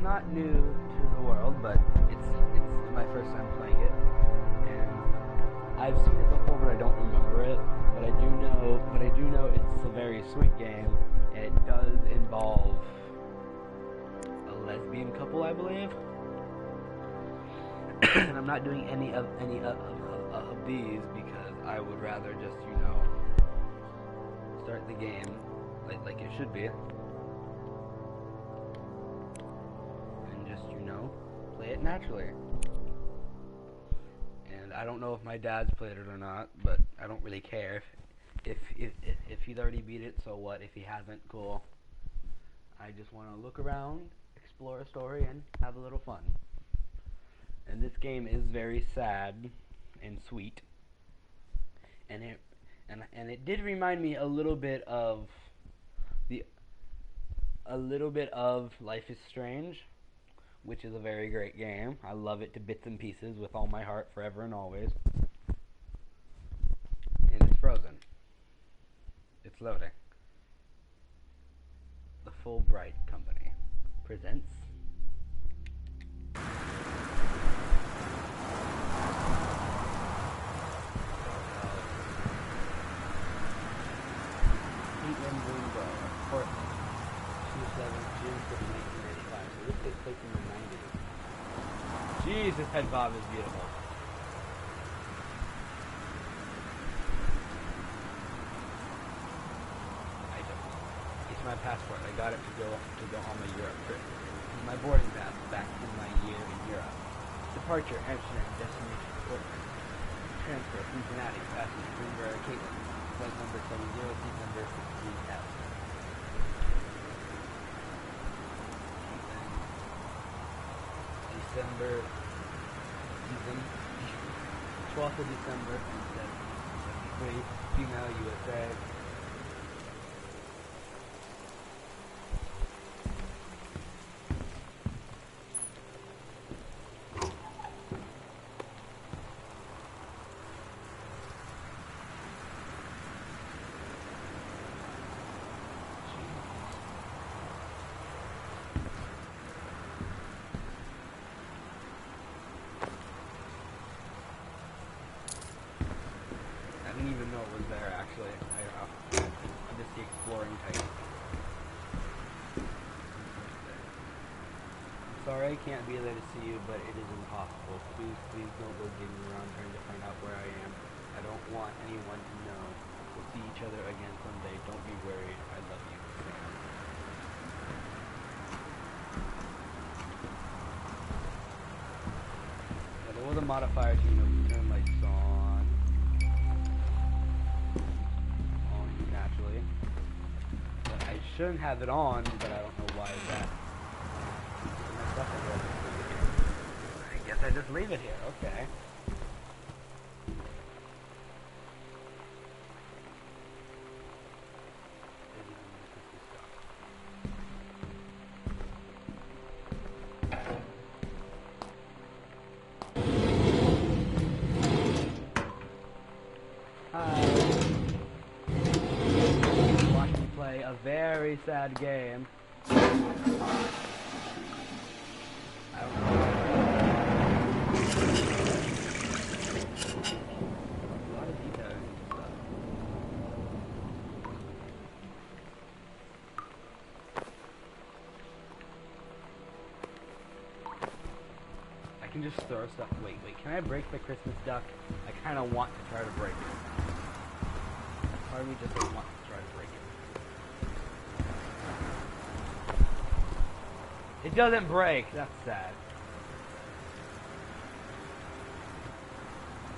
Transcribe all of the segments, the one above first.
not new to the world, but it's my first time playing it, and I've seen it before, but I don't remember it. But I do know it's a very sweet game, and it does involve a lesbian couple, I believe. And I'm not doing any of these because I would rather just start the game like it should be, and just play it naturally. And I don't know if my dad's played it or not, but I don't really care. If he's already beat it, so what? If he hasn't, cool. I just want to look around, explore a story, and have a little fun. And this game is very sad and sweet, and it did remind me a little bit of Life is Strange, which is a very great game. I love it to bits and pieces with all my heart, forever and always. And it's frozen. It's loading. The Fulbright Company presents Caitlin Boonbro, Portland, June 5th, 1985. So this takes place in the 90s. Jeez, this head bob is beautiful. It's my passport. I got it to go on my Europe trip. It's my boarding pass back to my year in Europe. Departure, Amsterdam, destination, Portland. Transfer, Cincinnati, passenger, Greenberg, Caitlin. Flight number 70, seat number 16F. December 12th of December, 1973, female, USA. I didn't even know it was there, actually. I'm just the exploring type. Sorry I can't be there to see you, but it is impossible. Please don't go digging around trying to find out where I am. I don't want anyone to know. We'll see each other again someday. Don't be worried. I love you, Sam. Yeah, there was a modifier to turn lights on. Naturally. But I shouldn't have it on, but I don't know why that. I guess I just leave it here, okay. A very sad game. I don't know. A lot of detail and stuff. I can just throw stuff. Wait, can I break the Christmas duck? I kind of want to try to break it. Part of me just doesn't want to try to break it. It doesn't break. That's sad.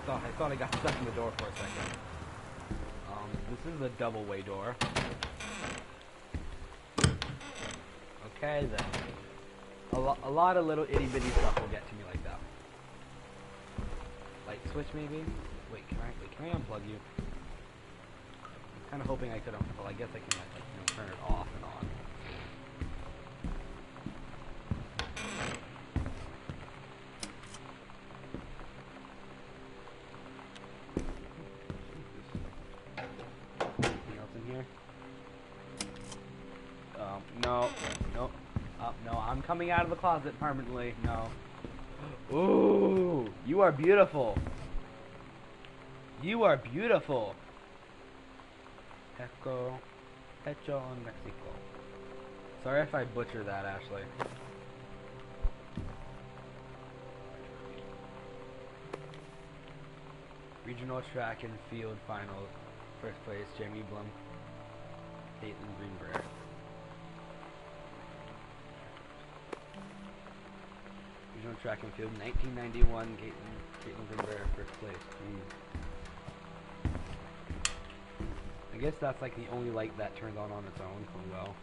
I thought I got stuck in the door for a second. This is a double-way door. Okay then. A lot of little itty-bitty stuff will get to me like that. Light switch maybe? Wait, can I unplug you? I'm kind of hoping I could. Well, I guess I can turn it off and on. coming out of the closet permanently. No. Ooh, you are beautiful. You are beautiful. Hecho en Mexico. Sorry if I butcher that, Ashley. Regional track and field final. First place, Jamie Blum. Caitlin Greenberg. Regional track and field, 1991, Caitlin Greenberg, first place. Jeez. I guess that's like the only light that turns on its own. Oh well.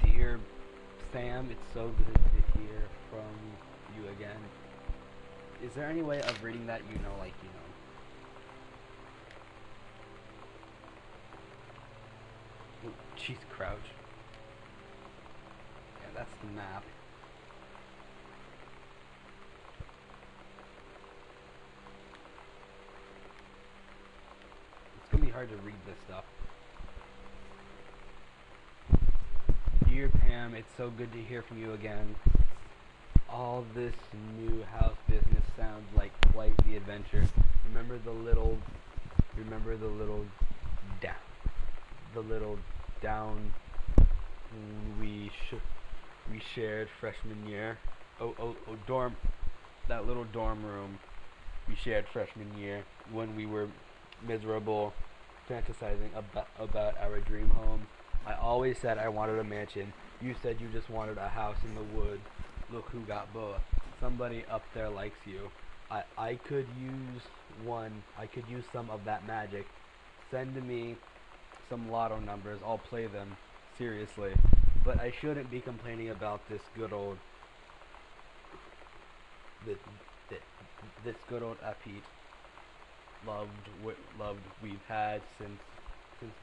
Dear Sam, it's so good to hear from you again. Is there any way of reading that, like, Oh, jeez, crouch. Yeah, that's the map. It's gonna be hard to read this stuff. Dear Pam, it's so good to hear from you again. All this new house business sounds like quite the adventure. Remember the little down we shared freshman year. Dorm, that little dorm room we shared freshman year when we were miserable, fantasizing about our dream homes. I always said I wanted a mansion. You said you just wanted a house in the woods. Look who got both. Somebody up there likes you. I could use one. I could use some of that magic. Send me some lotto numbers. I'll play them. Seriously. But I shouldn't be complaining about this good old upbeat loved we've had since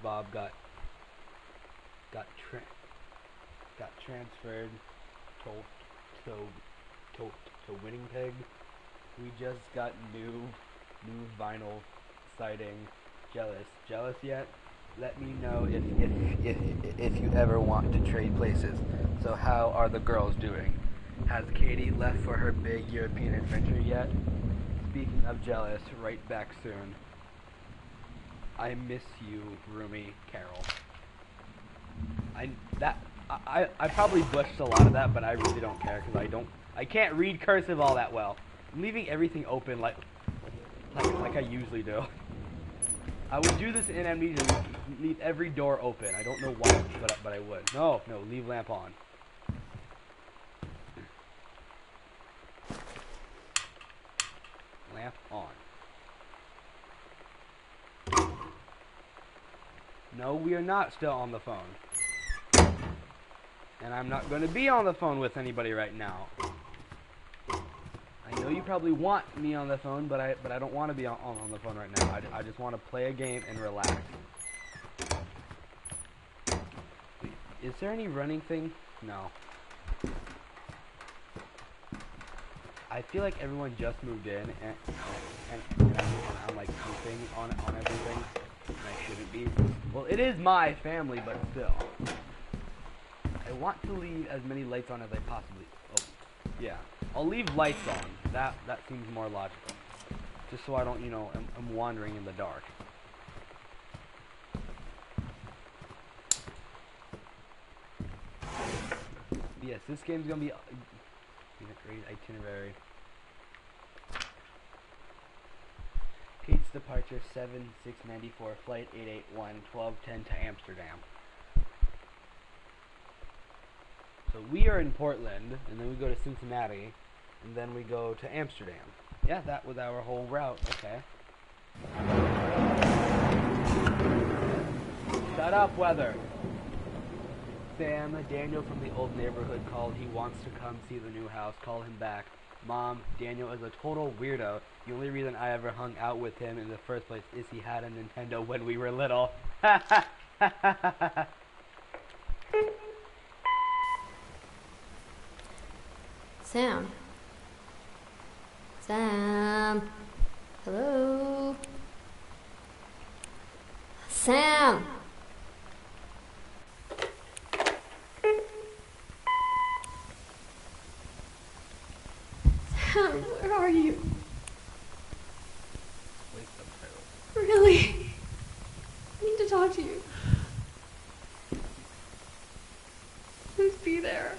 Bob got transferred to Winnipeg. We just got new vinyl siding. Jealous yet? Let me know if you ever want to trade places. So how are the girls doing? Has Katie left for her big European adventure yet? Speaking of jealous, right back soon. I miss you, roomie Carol. I probably butchered a lot of that, but I really don't care because I can't read cursive all that well. I'm leaving everything open like I usually do. I would do this in Amnesia, leave every door open. I don't know why, but I would. No, leave lamp on. Lamp on. No, we are not still on the phone. And I'm not going to be on the phone with anybody right now. I know you probably want me on the phone, but I don't want to be on the phone right now. I just want to play a game and relax. Is there any running thing? No. I feel like everyone just moved in, and I'm like pooping on everything, and I shouldn't be. Well, it is my family, but still. I want to leave as many lights on as I possibly. Oh, yeah. I'll leave lights on. That seems more logical. Just so I don't, I'm wandering in the dark. Yes, this game's gonna be a great itinerary. Kate's departure 7694, flight 881, 12:10 to Amsterdam. So we are in Portland, and then we go to Cincinnati, and then we go to Amsterdam. Yeah, that was our whole route. Okay. Shut up, weather. Sam, Daniel from the old neighborhood called. He wants to come see the new house. Call him back. Mom, Daniel is a total weirdo. The only reason I ever hung out with him in the first place is he had a Nintendo when we were little. Sam. Sam. Hello? Sam! Sam, where are you? Really? I need to talk to you. Please be there.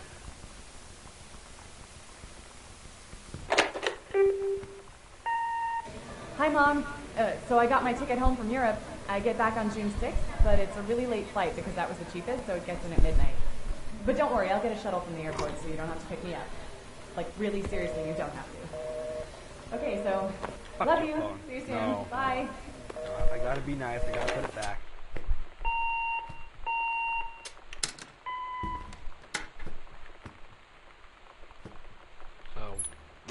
Hi, Mom. So I got my ticket home from Europe. I get back on June 6th, but it's a really late flight because that was the cheapest, so it gets in at midnight. But don't worry, I'll get a shuttle from the airport so you don't have to pick me up. Like, really seriously, you don't have to. Okay, so, love you. See you soon. No. Bye. I gotta be nice. I gotta put it back. So,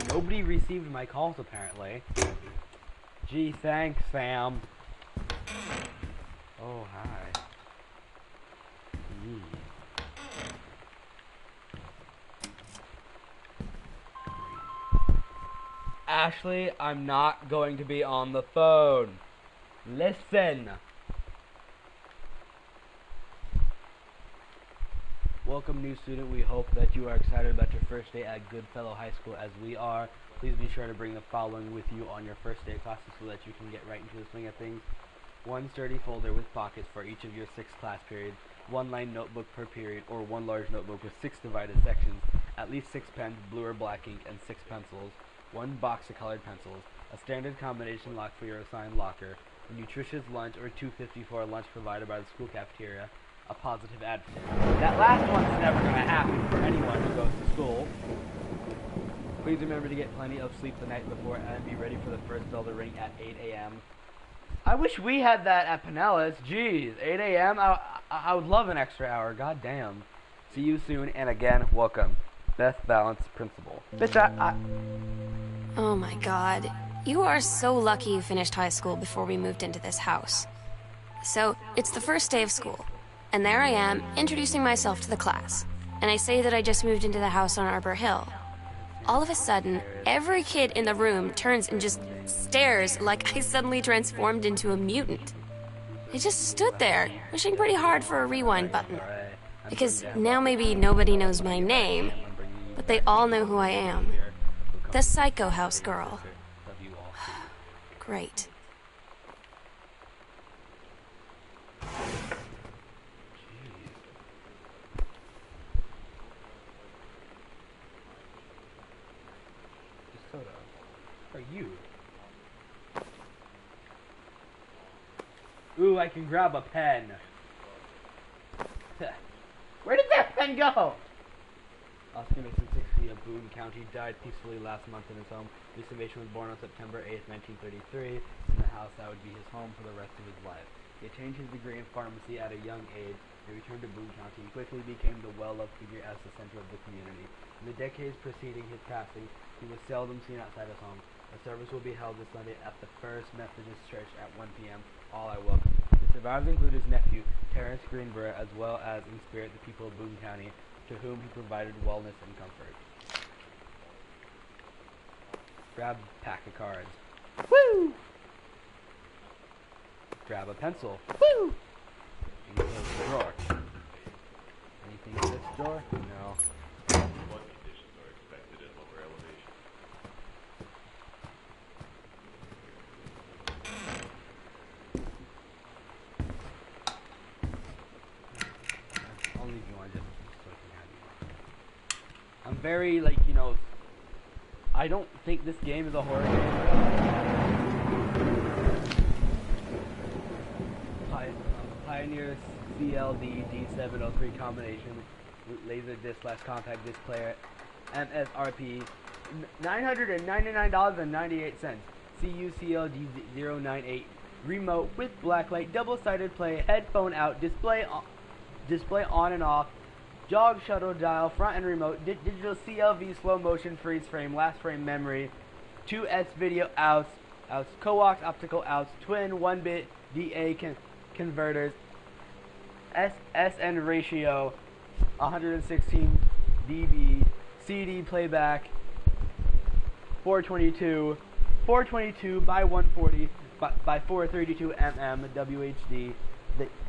nobody received my calls apparently. Gee, thanks, Sam. Oh, hi. Yee. Ashley, I'm not going to be on the phone. Listen. Welcome, new student. We hope that you are excited about your first day at Goodfellow High School as we are. Please be sure to bring the following with you on your first day of classes so that you can get right into the swing of things. One sturdy folder with pockets for each of your 6 class periods, 1 line notebook per period, or 1 large notebook with 6 divided sections, at least 6 pens, blue or black ink, and 6 pencils, 1 box of colored pencils, a standard combination lock for your assigned locker, a nutritious lunch or $2.54 lunch provided by the school cafeteria, a positive attitude. That last one's never going to happen for anyone who goes to school. Please remember to get plenty of sleep the night before and be ready for the first bell to ring at 8 a.m. I wish we had that at Pinellas. Jeez, 8 a.m.? I would love an extra hour. God damn. See you soon, and again, welcome. Best Balance Principal. Bitch, Oh my god. You are so lucky you finished high school before we moved into this house. So, it's the first day of school. And there I am, introducing myself to the class. And I say that I just moved into the house on Arbor Hill. All of a sudden, every kid in the room turns and just stares like I suddenly transformed into a mutant. I just stood there, wishing pretty hard for a rewind button. Because now maybe nobody knows my name, but they all know who I am. The Psycho House girl. Great. Are you? Ooh, I can grab a pen. Where did that pen go? Oscar Mason, 60 of Boone County, died peacefully last month in his home. This invasion was born on September 8th, 1933, in the house that would be his home for the rest of his life. He attained his degree in pharmacy at a young age and returned to Boone County. He quickly became the well-loved figure as the center of the community. In the decades preceding his passing, he was seldom seen outside his home. A service will be held this Sunday at the First Methodist Church at 1 p.m. All are welcome. The survivors include his nephew, Terrence Greenborough, as well as in spirit the people of Boone County, to whom he provided wellness and comfort. Grab a pack of cards. Woo! Grab a pencil. Woo! And close the drawer. Anything in this drawer? No. What conditions are expected at lower elevation? Only if you want just so I can have you. I'm very, like, you know, I don't think this game is a horror game. Pioneer CLD D703 combination laser disc / compact disc player, MSRP $999.98. CUCLD 098 remote with blacklight, double-sided play, headphone out, display on and off, jog shuttle dial, front end remote, digital CLV slow motion freeze frame, last frame memory, 2S video outs, coax optical outs, twin 1-bit DA converters, SN ratio, 116 dB, CD playback, 422 by 140 by 432 mm WHD.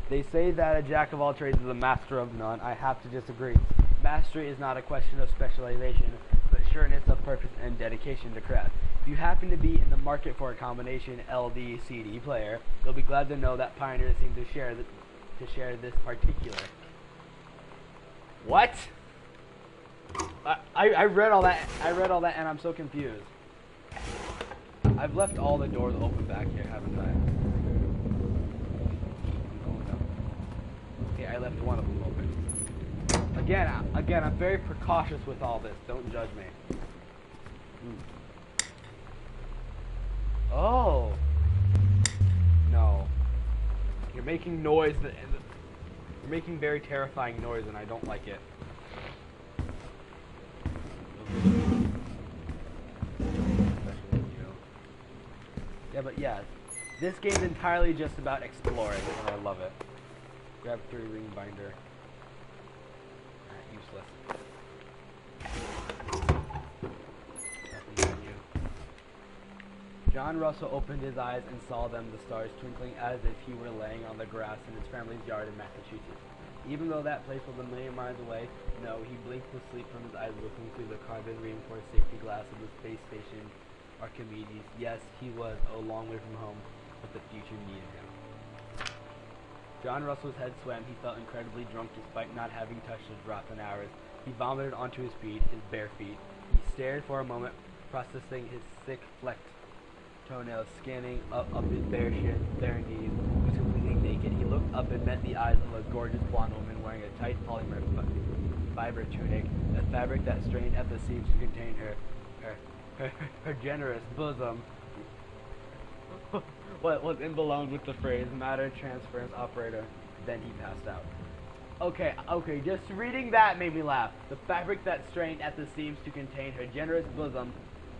They say that a jack of all trades is a master of none. I have to disagree. Mastery is not a question of specialization, but sureness of purpose and dedication to craft. If you happen to be in the market for a combination LD-CD player, you'll be glad to know that pioneers seem to share this particular. What? I read all that. I read all that, and I'm so confused. I've left all the doors open back here, haven't I? Okay, I left one of them open. Again, I'm very precautious with all this. Don't judge me. Oh. No. You're making noise. You're making very terrifying noise, and I don't like it. Yeah, but yeah, this game's entirely just about exploring, and I love it. Grab 3 ring binder. Useless. John Russell opened his eyes and saw them, the stars twinkling as if he were laying on the grass in his family's yard in Massachusetts. Even though that place was a million miles away, no, he blinked with sleep from his eyes looking through the carbon-reinforced safety glass of the space station Archimedes. Yes, he was a long way from home, but the future needed him. John Russell's head swam. He felt incredibly drunk despite not having touched a drop in hours. He vomited onto his feet, his bare feet. He stared for a moment, processing his thick, flecked toenails, scanning up his bare shins, bare knees. He was completely naked. He looked up and met the eyes of a gorgeous blonde woman wearing a tight polymer fiber tunic, a fabric that strained at the seams to contain her generous bosom. What was in belonged with the phrase matter transference operator. Then he passed out. Okay, just reading that made me laugh. The fabric that strained at the seams to contain her generous bosom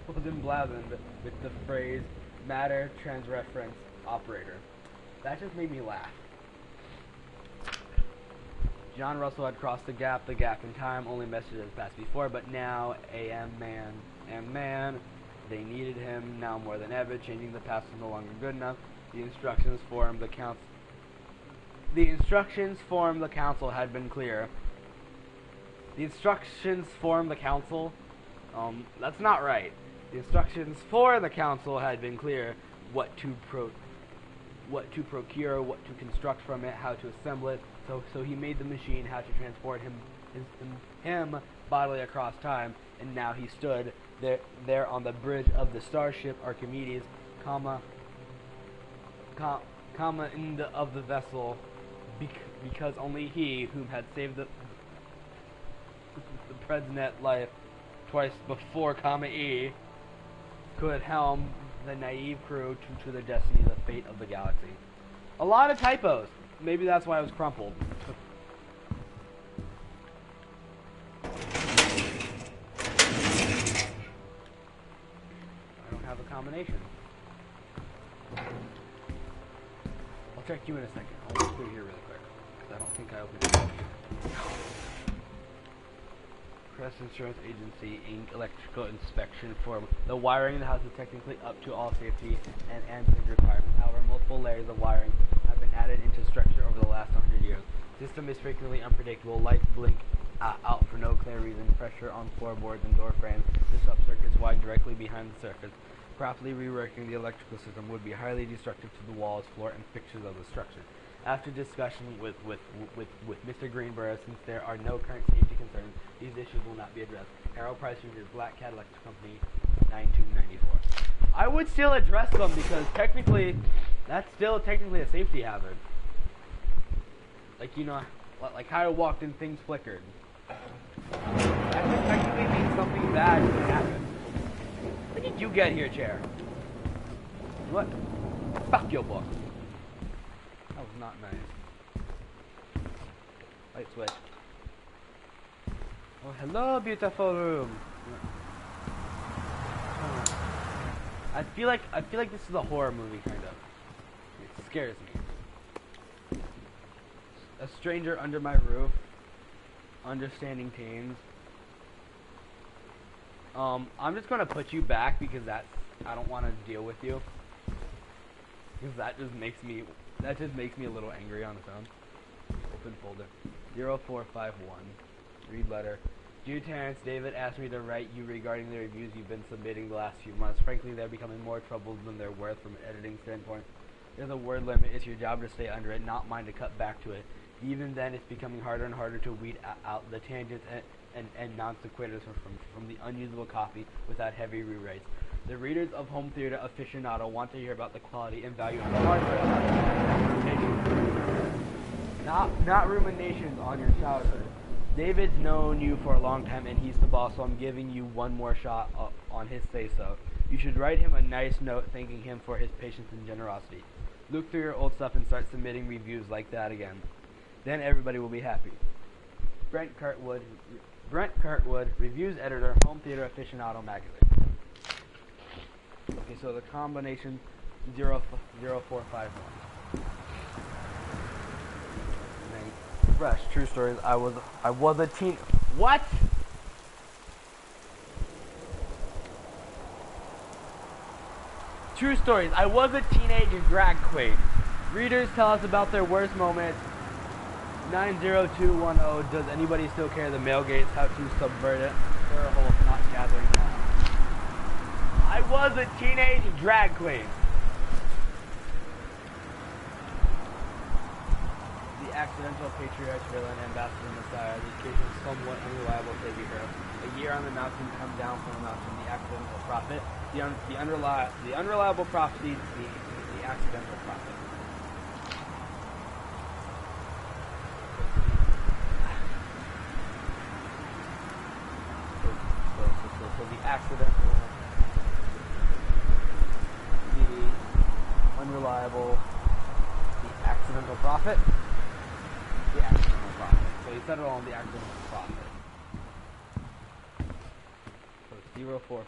was emblazoned with the phrase matter transreference operator. That just made me laugh. John Russell had crossed the gap in time. Only messages passed before, but now AM man, they needed him now more than ever. Changing the past was no longer good enough. The instructions formed the council had been clear. The instructions formed the council. That's not right. The instructions for the council had been clear. What to procure, what to construct from it, how to assemble it. So he made the machine, how to transport him bodily across time, and now he stood there on the bridge of the starship Archimedes, end of the vessel, because only he, whom had saved the President life twice before, E, could helm the naive crew to their destiny, the fate of the galaxy. A lot of typos. Maybe that's why it was crumpled. I don't have a combination. I'll check you in a second. I'll look through here really quick, because I don't think I opened it. Crest Insurance Agency Inc. Electrical Inspection Form. The wiring in the house is technically up to all safety and ANSI requirements. However, multiple layers of wiring have been added into structure over the last 100 years. System is frequently unpredictable. Lights blink out for no clear reason. Pressure on floorboards and door frames disrupt circuits wide directly behind the surface. Properly reworking the electrical system would be highly destructive to the walls, floor, and fixtures of the structure. After discussion with Mr. Greenberg, since there are no current safety concerns, these issues will not be addressed. Harold Price Jr., Black Cat Electric Company, 9294. I would still address them because technically, that's still technically a safety hazard. Like, you know, like how I walked and things flickered. That could technically mean something bad could happen. When did you get here, chair? What? Fuck your book. That was not nice. Light switch. Oh, hello, beautiful room. I feel like this is a horror movie, kind of. It scares me. A stranger under my roof. Understanding teens. I'm just gonna put you back because I don't want to deal with you. Because that just makes me a little angry on its own. Open folder. 0451. Read letter. Dear Terrence, David asked me to write you regarding the reviews you've been submitting the last few months. Frankly, they're becoming more troubled than they're worth from an editing standpoint. There's a word limit. It's your job to stay under it, not mine to cut back to it. Even then, it's becoming harder and harder to weed out the tangents and non sequiturs from the unusable copy without heavy rewrites. The readers of Home Theater Aficionado want to hear about the quality and value of the hardware. Not ruminations on your childhood. David's known you for a long time and he's the boss, so I'm giving you one more shot on his say-so. You should write him a nice note thanking him for his patience and generosity. Look through your old stuff and start submitting reviews like that again. Then everybody will be happy. Brent Kurtwood, Reviews Editor, Home Theater Aficionado Magazine. Okay, so the combination 0451. Fresh, true stories. I was a teen. What? True stories. I was a teenage drag queen. Readers tell us about their worst moments. 90210. Does anybody still care? The mail gates. How to subvert it. There are holes not gathering now. I was a teenage drag queen. Accidental patriarch, villain, ambassador, messiah, the occasional somewhat unreliable savior hero. A year on the mountain, come down from the mountain, the accidental prophet, the unreliable prophecy, the accidental prophet. So the accidental, the unreliable, the accidental prophet. The accidental prophet. So you set it all on the accidental prophet. So it's 0451.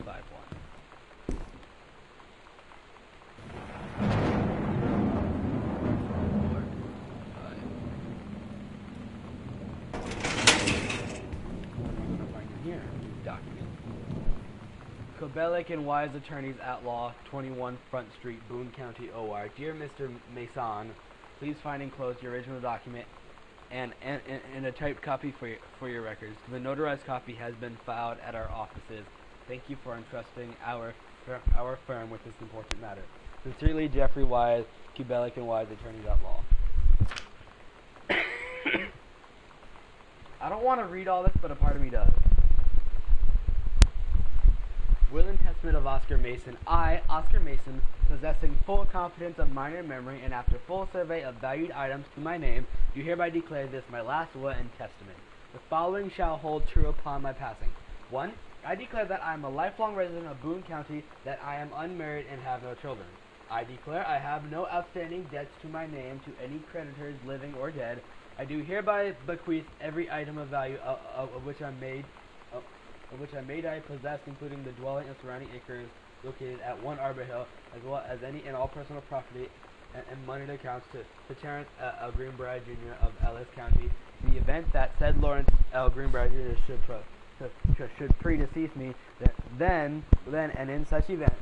What am I going to find in here? Document. Kobelik and Wise Attorneys at Law, 21 Front Street, Boone County, OR. Dear Mr. Mason, please find enclosed your original document and a typed copy for your records. The notarized copy has been filed at our offices. Thank you for entrusting our firm with this important matter. Sincerely, Jeffrey Wise, Kobelik and Wise Attorneys at Law. I don't want to read all this, but a part of me does. Will and Testament of Oscar Mason. I, Oscar Mason, possessing full confidence of minor memory and after full survey of valued items to my name, do hereby declare this my last will and testament. The following shall hold true upon my passing. 1. I declare that I am a lifelong resident of Boone County, that I am unmarried and have no children. I declare I have no outstanding debts to my name to any creditors living or dead. I do hereby bequeath every item of value of which I possess, including the dwelling and surrounding acres located at 1 Arbor Hill, as well as any and all personal property and moneyed accounts to Terrence L. Greenbrier Jr. of Ellis County. In the event that said Lawrence L. Greenbrier Jr. should predecease me, then and in such event,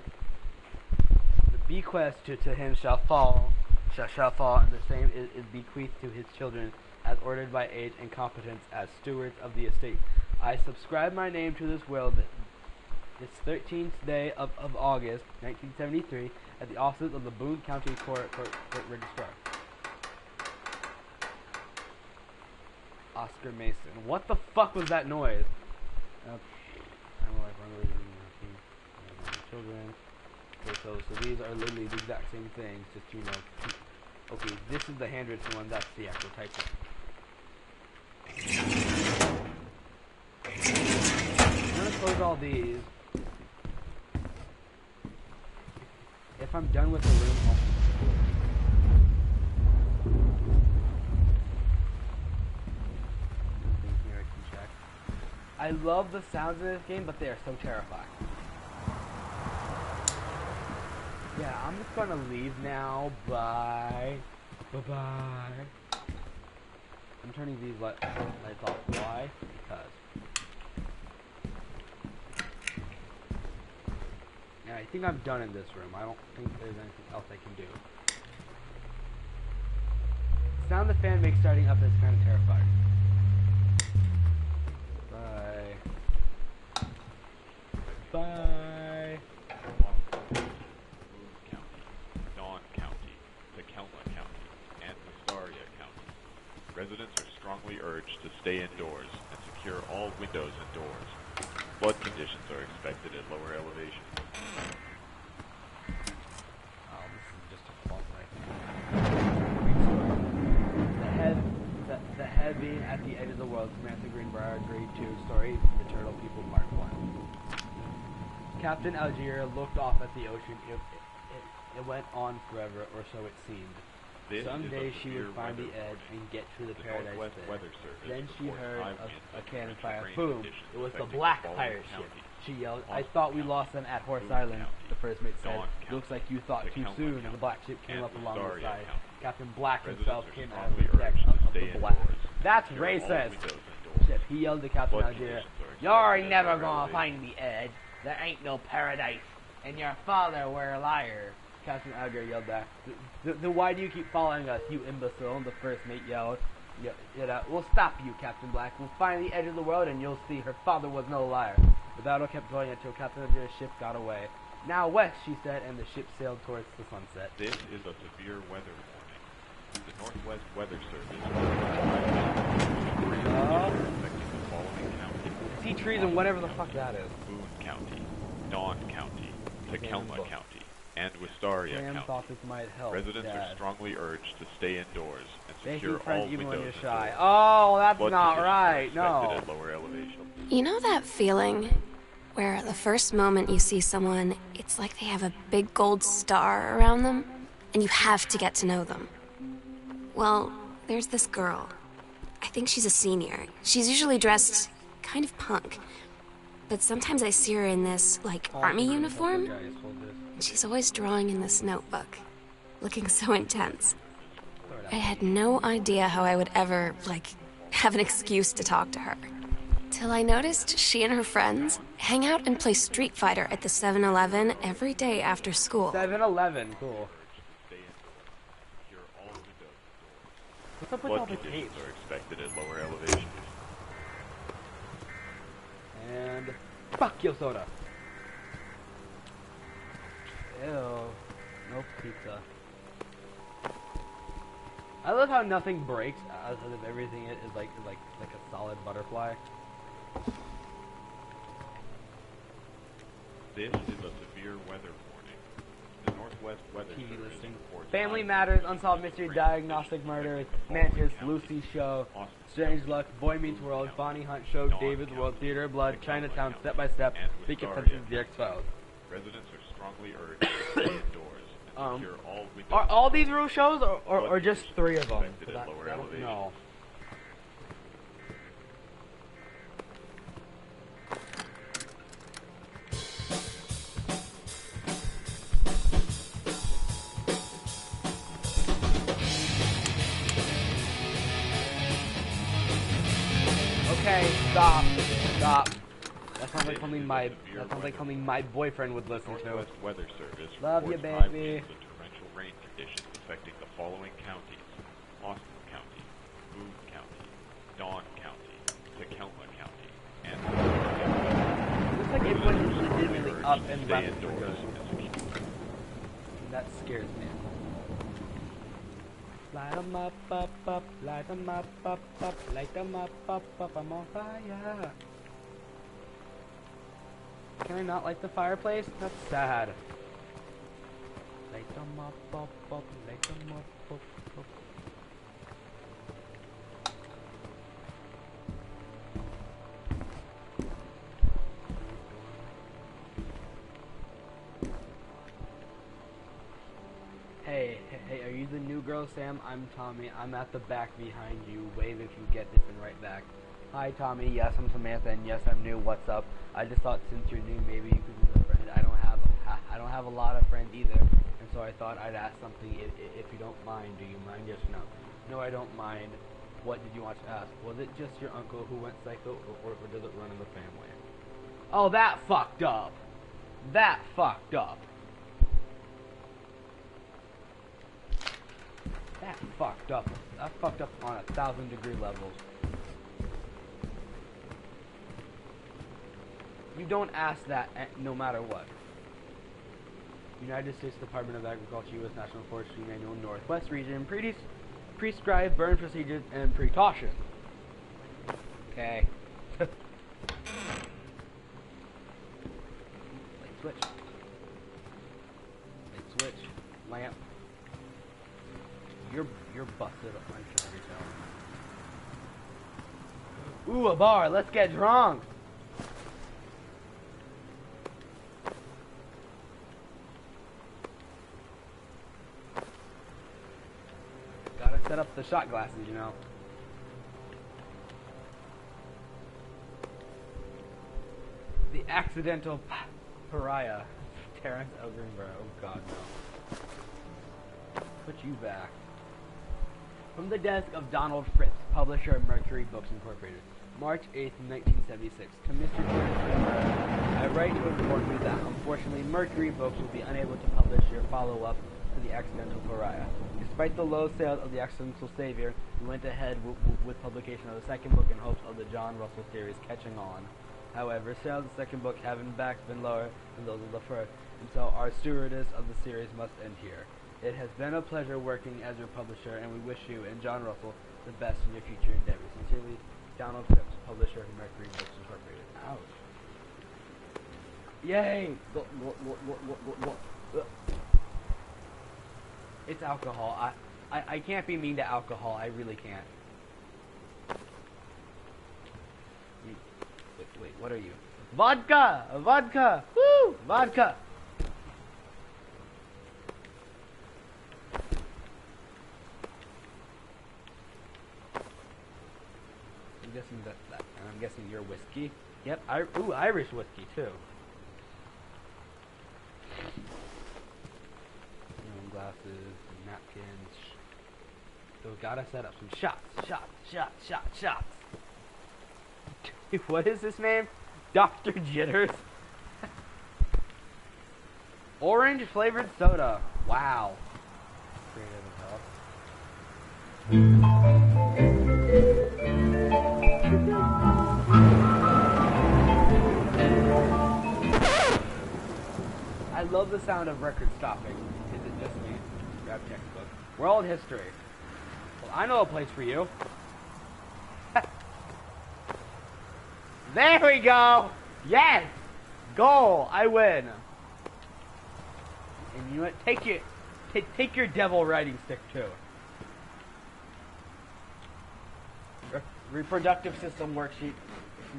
the bequest to him shall fall, and the same is bequeathed to his children as ordered by age and competence as stewards of the estate. I subscribe my name to this will this 13th day of August, 1973, at the offices of the Boone County Court Registrar. Oscar Mason. What the fuck was that noise? Children. Okay, so these are literally the exact same things, just you know. Okay, this is the handwritten one. That's the actual typed one. I'm gonna close all these. If I'm done with the room, here I can check. I love the sounds of this game, but they are so terrifying. Yeah, I'm just gonna leave now. Bye. Bye-bye. I'm turning these lights off. Why? Because And I think I'm done in this room. I don't think there's anything else I can do. The sound the fan makes starting up is kind of terrifying. Bye. Bye. Boone County, Dawn County, Tacoma County, and Wistaria County. Residents are strongly urged to stay indoors and secure all windows and doors. Flood conditions are expected at lower elevations. Oh, this is just a false The head being at the edge of the world, Samantha Greenbrier, grade 2, story, The Turtle People, Part 1. Captain Algier looked off at the ocean. It went on forever, or so it seemed. This Someday is a she would severe find the weather edge and get to the The paradise Northwest there. Weather Service Then she reports heard high winds a and cannon torrential fire. rain Boom! conditions It was the affecting black following pirate ship. counties. She yelled, I Austin thought we County, lost them at Horse Boone Island, County, the first mate said. Dawn County, Looks like you thought too Tacoma soon, and County, the black ship came and up along the Wistaria side. County. Captain Black Residents himself are came out strongly of the deck urged to of stay the black. indoors. That's Secure all racist! windows and doors. Shit, he yelled to Captain Flood Algier, conditions are You're expected at never lower gonna elevations. find the edge. There ain't no paradise. And your father were a liar. Captain Algier yelled back. Then why do you keep following us, you imbecile? The first mate yelled. We'll stop you, Captain Black. We'll find the edge of the world and you'll see her father was no liar. The battle kept going until Captain Algier's ship got away. Now west, she said, and the ship sailed towards the sunset. This is a severe weather warning. The Northwest Weather Service affecting the following counties. See trees and whatever the fuck that is. Boone County, Dawn County, Tacoma book. County, and Wistaria Sam County. thought this might help. Residents Dad. are strongly urged to stay indoors and Thank secure you, friends, all even when windows you're and shy. doors. Oh, that's Flood not conditions are right. expected No. at lower elevations. You know that feeling where the first moment you see someone, it's like they have a big gold star around them, and you have to get to know them? Well, there's this girl. I think she's a senior. She's usually dressed kind of punk. But sometimes I see her in this, like, army uniform, and she's always drawing in this notebook, looking so intense. I had no idea how I would ever, like, have an excuse to talk to her. Till I noticed she and her friends hang out and play Street Fighter at the 7-Eleven every day after school. 7-Eleven, cool. Stay indoors. Secure all windows and doors. What's up with all Flood the conditions tapes? are expected at lower elevations. And fuck your soda. Ew. No pizza. I love how nothing breaks, as if everything is like a solid butterfly. This is a severe weather warning. The Northwest Weather TV Service listing. reports Family high Matters, winds Unsolved and Mystery, rain Diagnostic conditions Murders, affecting the following Mantis, counties. Lucy Show, Austin Strange County, Luck, Boy Meets Boone World, County, Bonnie Hunt Show, Dawn David's County, World, Theater Blood, Tacoma Chinatown, County, Step by Step, and Beacon Wistaria Fences, The County. X-Files. Residents are strongly urged to stay indoors and secure all windows. Are all these real shows, or Flood just conditions 3 are of them? expected at lower I don't elevations. know. Okay, stop. That sounds like something my boyfriend would The listen to. Northwest Weather Service Love you, reports high baby. winds and torrential rain conditions affecting the following counties: Austin County, Boone County, Dawn County, Tacoma County, and Looks like everyone is Residents are legitimately urged up to and stay left. indoors and secure. That scares me. Light 'em up, light 'em up, light 'em up, I'm on fire. Can I not light the fireplace? That's sad. Light 'em up, light 'em up. Hey, are you the new girl, Sam? I'm Tommy. I'm at the back behind you. Wave if you get this and right back. Hi, Tommy. Yes, I'm Samantha, and yes, I'm new. What's up? I just thought since you're new, maybe you could be a friend. I don't have a lot of friends either, and so I thought I'd ask something. If you don't mind, do you mind? Yes or no? No, I don't mind. What did you want to ask? Was it just your uncle who went psycho, or does it run in the family? Oh, that fucked up. That fucked up. That fucked up. That fucked up on 1,000-degree levels. You don't ask that no matter what. United States Department of Agriculture, U.S. National Forestry Manual, Northwest Region, prescribed burn procedures and precautions. Okay. Light switch. Light switch. Lamp. You're busted up, I can already tell. Ooh, a bar. Let's get drunk. Gotta set up the shot glasses, you know. The accidental pariah. Terrence Elgrenborough. Oh god, no. Put you back. From the desk of Donald Fritz, publisher of Mercury Books Incorporated. March 8th, 1976. To Mr. Terrence Elgrenborough, I write to inform you that, unfortunately, Mercury Books will be unable to publish your follow-up to The Accidental Pariah. Despite the low sales of The Accidental Savior, we went ahead with publication of the second book in hopes of the John Russell series catching on. However, sales of the second book have in fact been lower than those of the first, and so our stewardess of the series must end here. It has been a pleasure working as your publisher, and we wish you and John Russell the best in your future endeavors. Sincerely, Donald Phipps, publisher of Mercury Books Incorporated. Ouch. Yay! It's alcohol. I can't be mean to alcohol. I really can't. Wait, what are you? Vodka! Vodka! Woo! Vodka! I'm guessing you're whiskey. Yep, ooh, Irish whiskey too. Glasses, napkins. So we gotta set up some shots. What is his name? Dr. Jitters. Orange flavored soda. Wow. Creative as hell. I love the sound of record stopping. Is it just me? Grab textbook. World history. Well, I know a place for you. There we go! Yes! Goal! I win. And you know what? Take your devil riding stick too. Reproductive system worksheet.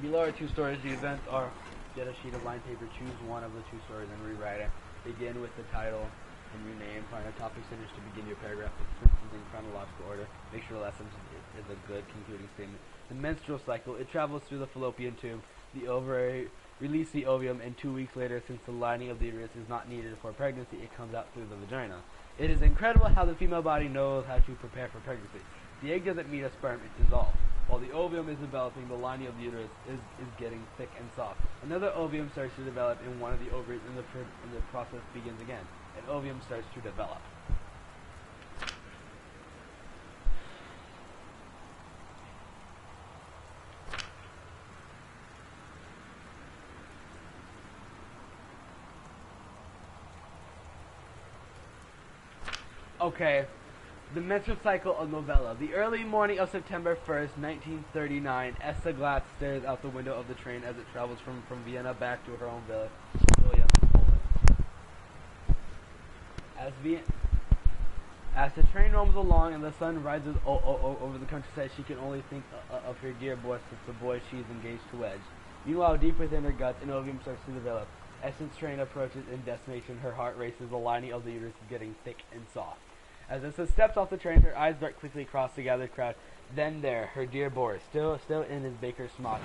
Below are 2 stories. The events are: get a sheet of lined paper, choose one of the 2 stories, and rewrite it. Begin with the title and your name. Find a topic sentence to begin your paragraph with sentences in chronological order. Make sure the last sentence is a good concluding statement. The menstrual cycle. It travels through the fallopian tube. The ovary release the ovum, and 2 weeks later, since the lining of the uterus is not needed for pregnancy, it comes out through the vagina. It is incredible how the female body knows how to prepare for pregnancy. The egg doesn't meet a sperm, it dissolves. While the ovum is developing, the lining of the uterus is getting thick and soft. Another ovum starts to develop in one of the ovaries, and the process begins again. An ovum starts to develop. Okay, the menstrual cycle of novella. The early morning of September 1st, 1939, Essa Glatt stares out the window of the train as it travels from Vienna back to her home village, William, Poland. As the train roams along and the sun rises over the countryside, she can only think of her dear boy, since the boy she is engaged to wed. Meanwhile, deep within her guts, an ovum starts to develop. As the train approaches in destination, her heart races. The lining of the uterus is getting thick and soft. As Essa steps off the train, her eyes dart quickly across the gathered crowd. Then there, her dear Boris, still in his baker's smock.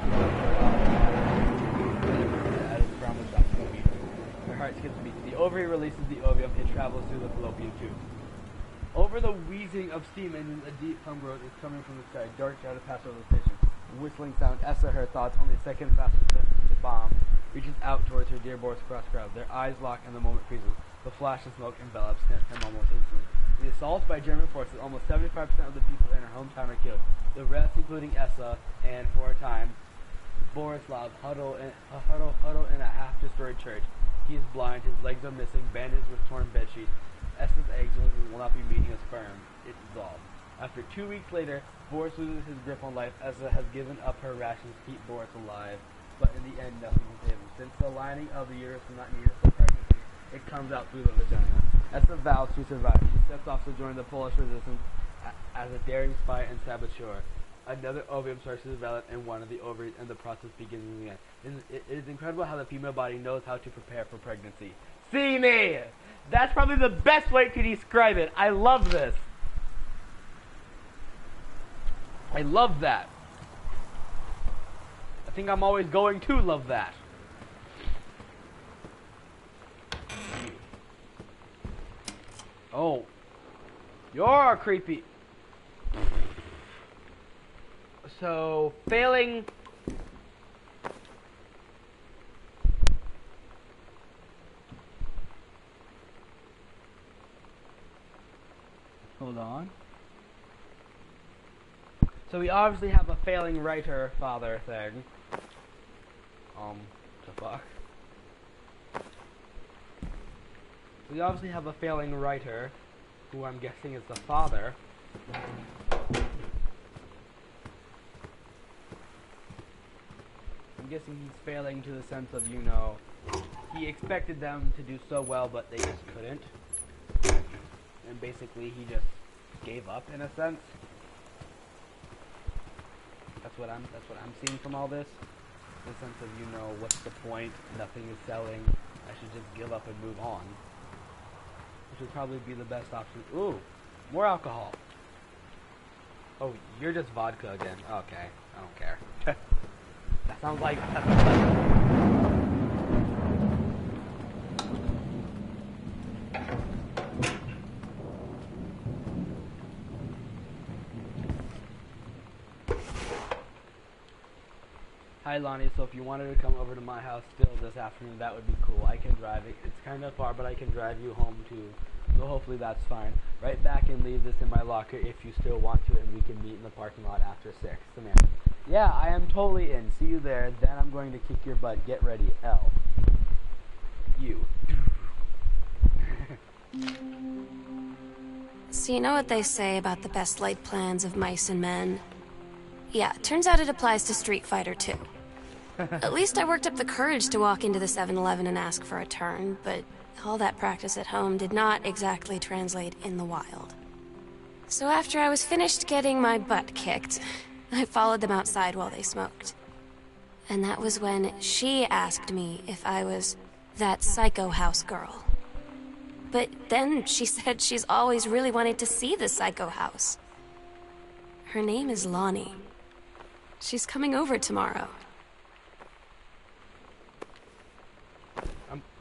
Her heart skips a beat. The ovary releases the ovum. It travels through the fallopian tube. Over the wheezing of steam engines, a deep hum growth is coming from the sky. Dark shadows pass over the station. A whistling sound. Essa, her thoughts only a second faster than the bomb. reaches out towards her dear Boris across the crowd. Their eyes lock and the moment freezes. The flash of smoke envelops him almost instantly. In the assaults by German forces, almost 75% of the people in her hometown are killed. The rest, including Essa and, for a time, Borislav, huddle in a half-destroyed church. He is blind, his legs are missing, bandaged with torn bedsheets. Essa's eggs will not be meeting his sperm. It dissolves. After 2 weeks later, Boris loses his grip on life. Essa has given up her rations to keep Boris alive. But in the end, nothing will save him. Since the lining of the uterus is not needed for pregnancy, it comes out through the vagina. Essa vows to survive. She sets off to join the Polish resistance as a daring spy and saboteur. Another ovum starts to develop in one of the ovaries, and the process begins again. It is incredible how the female body knows how to prepare for pregnancy. See me! That's probably the best way to describe it. I love this. I love that. I think I'm always going to love that. Oh. You're creepy. So, failing... Hold on. So we obviously have a failing writer father thing. The fuck? We obviously have a failing writer, who I'm guessing is the father. I'm guessing he's failing to the sense of, you know, he expected them to do so well, but they just couldn't. And basically he just gave up in a sense. That's what I'm seeing from all this. The sense of, you know, what's the point? Nothing is selling. I should just give up and move on. Which would probably be the best option. Ooh, more alcohol. Oh, you're just vodka again. Okay, I don't care. That sounds like... Hi Lonnie, so if you wanted to come over to my house still this afternoon, that would be cool. I can drive it. It's kind of far, but I can drive you home too. So hopefully that's fine. Write back and leave this in my locker if you still want to, and we can meet in the parking lot after 6. Samantha. Yeah, I am totally in. See you there. Then I'm going to kick your butt. Get ready. L. You. So you know what they say about the best laid plans of mice and men? Yeah, turns out it applies to Street Fighter too. At least I worked up the courage to walk into the 7-Eleven and ask for a turn, but all that practice at home did not exactly translate in the wild. So after I was finished getting my butt kicked, I followed them outside while they smoked. And that was when she asked me if I was that psycho house girl. But then she said she's always really wanted to see the psycho house. Her name is Lonnie. She's coming over tomorrow.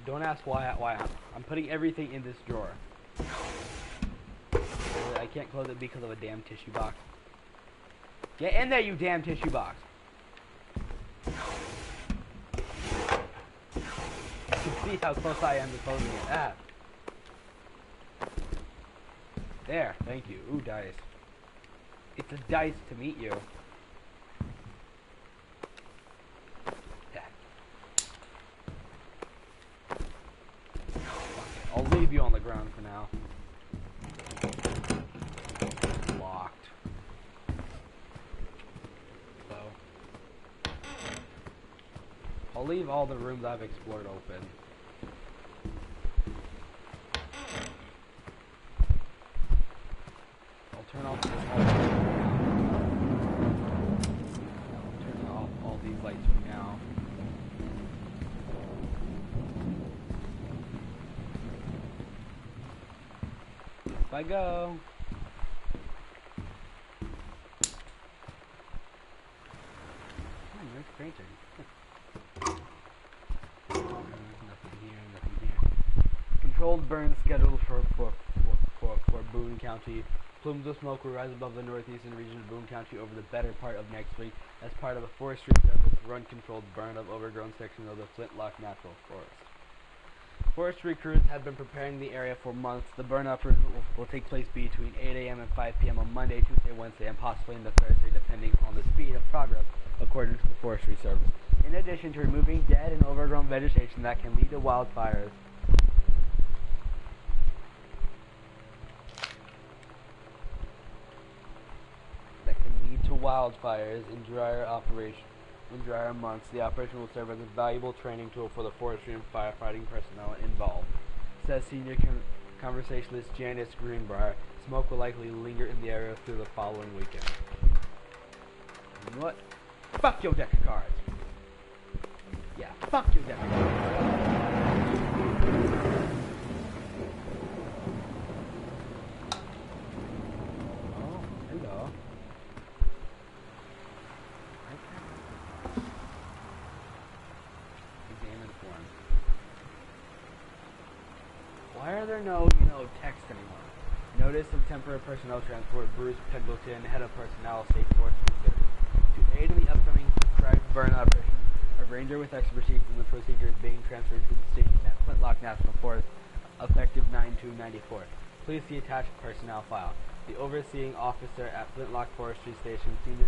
Don't ask why I'm putting everything in this drawer. I can't close it because of a damn tissue box. Get in there, you damn tissue box. You can see how close I am to closing it. Ah. There, thank you. Ooh, dice. It's a dice to meet you. I'll leave you on the ground for now. Locked. So I'll leave all the rooms I've explored open. I'll turn off this whole I'll turn off all these lights for now. If I go. Oh, nice painting. Nothing here, nothing here. Controlled burn scheduled for Boone County. Plumes of smoke will rise above the northeastern region of Boone County over the better part of next week as part of a Forestry Service run-controlled burn of overgrown sections of the Flintlock National Forest. Forestry crews have been preparing the area for months. The burn operation will take place between 8 a.m. and 5 p.m. on Monday, Tuesday, Wednesday, and possibly into Thursday, depending on the speed of progress, according to the Forestry Service. In addition to removing dead and overgrown vegetation that can lead to wildfires, in drier months, the operation will serve as a valuable training tool for the forestry and firefighting personnel involved, says senior conversationalist Janice Greenbrier. Smoke will likely linger in the area through the following weekend. You know what? Fuck your deck of cards. Yeah, fuck your deck of cards. Oh, hello. Why are there no, text anymore? Notice of temporary personnel transport, Bruce Pendleton, head of personnel, State Forest Service. To aid in the upcoming prescribed burn operation, a ranger with expertise in the procedure is being transferred to the station at Flintlock National Forest, effective 9/2/94. Please see attached personnel file. The overseeing officer at Flintlock Forestry Station, senior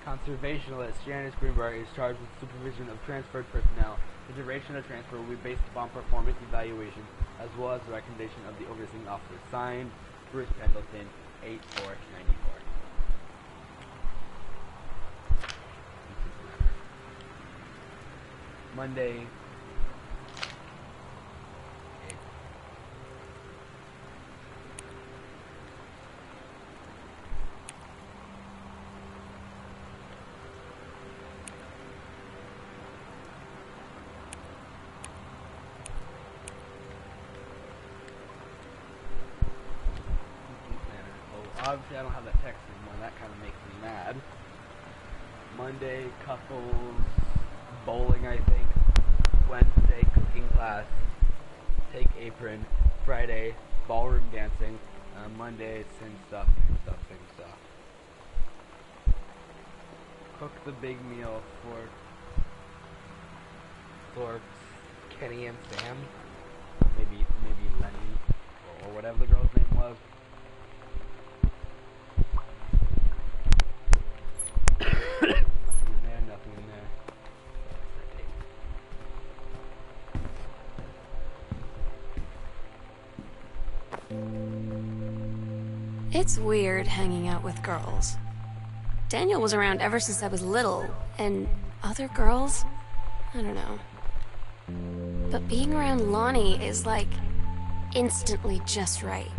conservationalist Janice Greenberg is charged with supervision of transferred personnel. The duration of transfer will be based upon performance evaluation as well as the recommendation of the overseeing officer. Signed, Bruce Pendleton, 8/4/94. Monday. Obviously, I don't have that text anymore. That kind of makes me mad. Monday, couples, bowling, I think. Wednesday, cooking class. Take apron. Friday, ballroom dancing. Monday, sing stuff. Cook the big meal for Kenny and Sam. Or maybe Lenny, or whatever the girl's name was. Nothing in there. It's weird hanging out with girls. Daniel was around ever since I was little, and other girls? I don't know. But being around Lonnie is like instantly just right.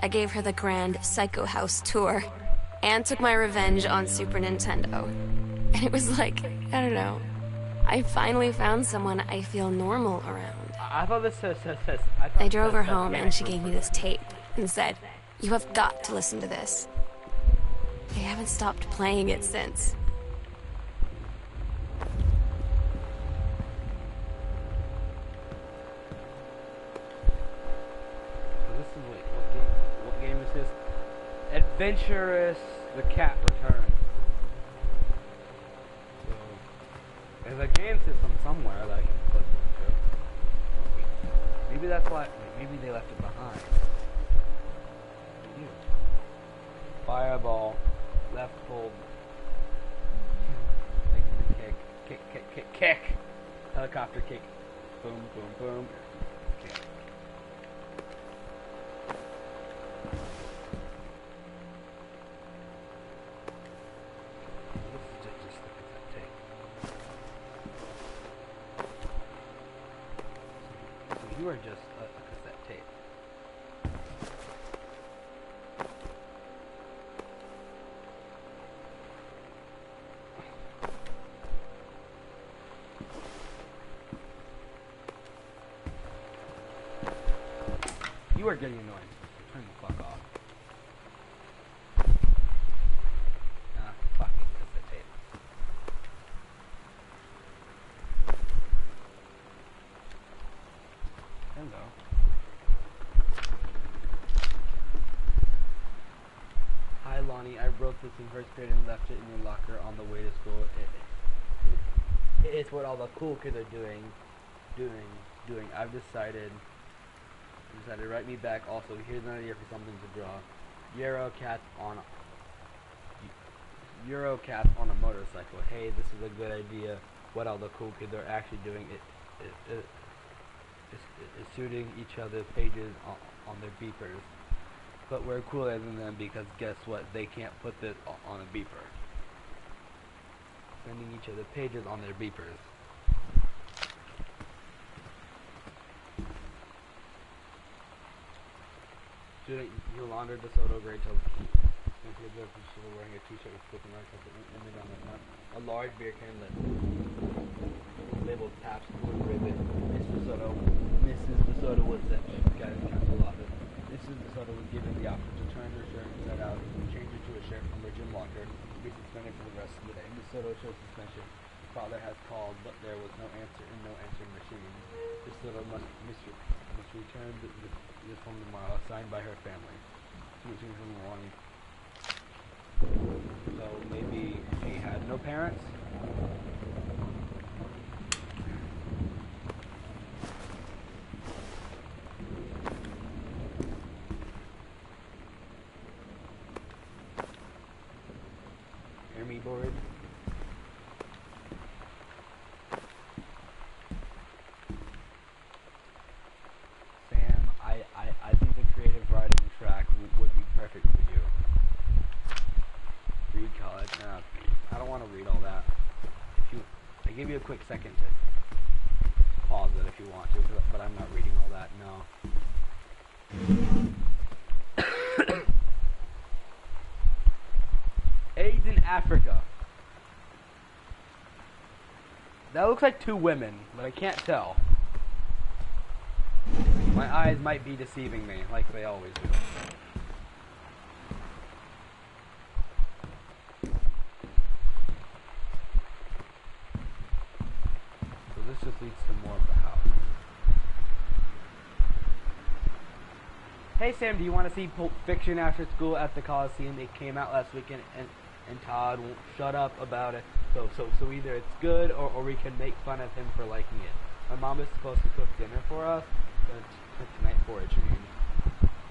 I gave her the grand Psycho House tour and took my revenge on Super Nintendo. And it was like, I don't know. I finally found someone I feel normal around. I thought this says. I drove her home and she gave me this tape and said, "You have got to listen to this." I haven't stopped playing it since. So this is what game is this? Adventurous the Cat Returns. So there's a game system somewhere that I can put into. Maybe that's why. Maybe they left it behind. Fireball, left hold, kick, helicopter kick, boom, boom, boom, kick. Just look at that tape. So you are just a cassette tape. You are getting annoying. Turn the fuck off. Fucking cassette tape. Hello. Hi Lonnie, I wrote this in first grade and left it in your locker on the way to school. It's what all the cool kids are doing. I've decided write me back. Also, here's an idea for something to draw. Eurocats on a motorcycle. Hey, this is a good idea. What all the cool kids are actually doing is shooting each other's pages on their beepers. But we're cooler than them because guess what? They can't put this on a beeper. Sending each other pages on their beepers. Student Yolanda DeSoto, grade 12. Wearing a t-shirt with flipping rights with an image on the front. A large beer can labeled Taps with ribbon. Mrs. DeSoto was that guy in the council office. Mrs. DeSoto was given the option to turn her shirt inside out and change it to a shirt from her gym locker to be suspended for the rest of the day. DeSoto chose suspension. Father has called, but there was no answer and no answering machine. DeSoto must return this home tomorrow, signed by her family. Switching from Lonnie. So maybe she had no parents? Hear me, board? Sam, I think the creative writing track would be perfect for you. Read college? I don't want to read all that. I give you a quick second to pause it if you want to, but I'm not reading all that, no. AIDS in Africa. That looks like two women, but I can't tell. My eyes might be deceiving me, like they always do. This just leads to more of the house. Hey Sam, do you want to see Pulp Fiction after school at the Coliseum? It came out last weekend and Todd won't shut up about it. So either it's good or we can make fun of him for liking it. My mom is supposed to cook dinner for us, tonight for a change.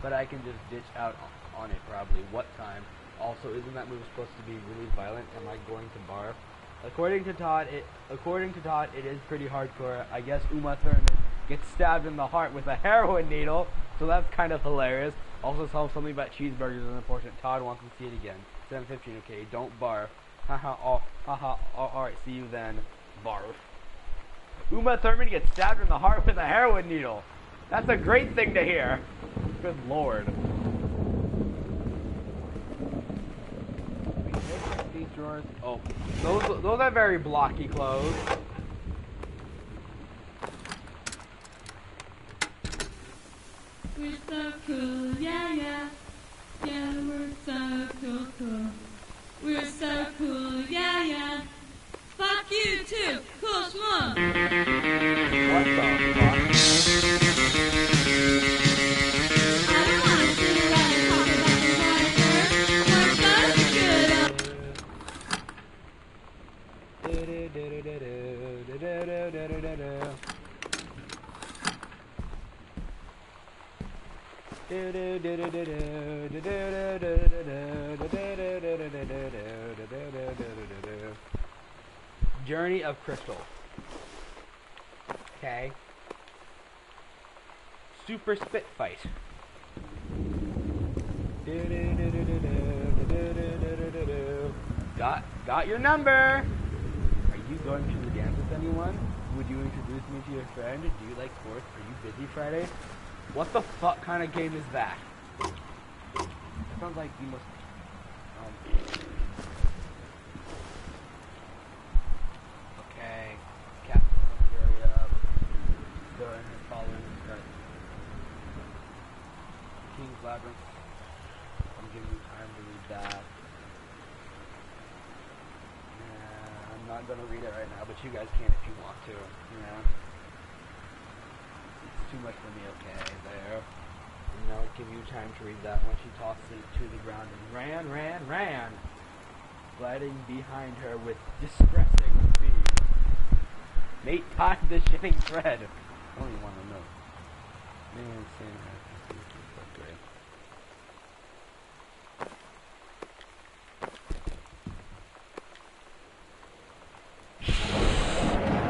But I can just ditch out on it probably. What time? Also, isn't that movie supposed to be really violent? Am I going to barf? According to Todd, it is pretty hardcore. I guess Uma Thurman gets stabbed in the heart with a heroin needle, so that's kind of hilarious. Also saw something about cheeseburgers in the portion. Todd wants to see it again. 7:15. Okay, don't barf. Haha. Alright, see you then. Barf. Uma Thurman gets stabbed in the heart with a heroin needle. That's a great thing to hear. Good lord. These drawers. Oh, those are very blocky clothes. We're so cool, yeah. Yeah, we're so cool. We're so cool, yeah. Fuck you too, cool schmuck. What the fuck? I don't want to sit around and talk about the water. We're both good. Journey of Crystal. Okay. Super Spit Fight. Got your number. Are you going to the dance with anyone? Would you introduce me to your friend? Do you like sports? Are you busy Friday? What the fuck kind of game is that? That sounds like you must. Okay. Captain area. Go ahead and follow start. King's Labyrinth. I'm giving you time to read that. I'm not gonna read it right now, but you guys can if you want to. too much for me, okay, there. And I'll give you time to read that when she tossed it to the ground and ran, gliding behind her with distressing speed. Mate tied the shitting thread. I don't even want to know. Man, Sam, that's great.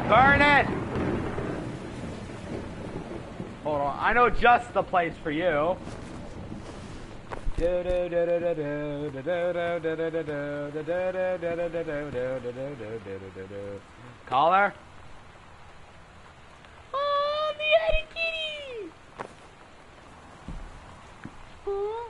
Burn it! Hold on, I know just the place for you. Caller? Oh, the Eddie Kitty! Oh.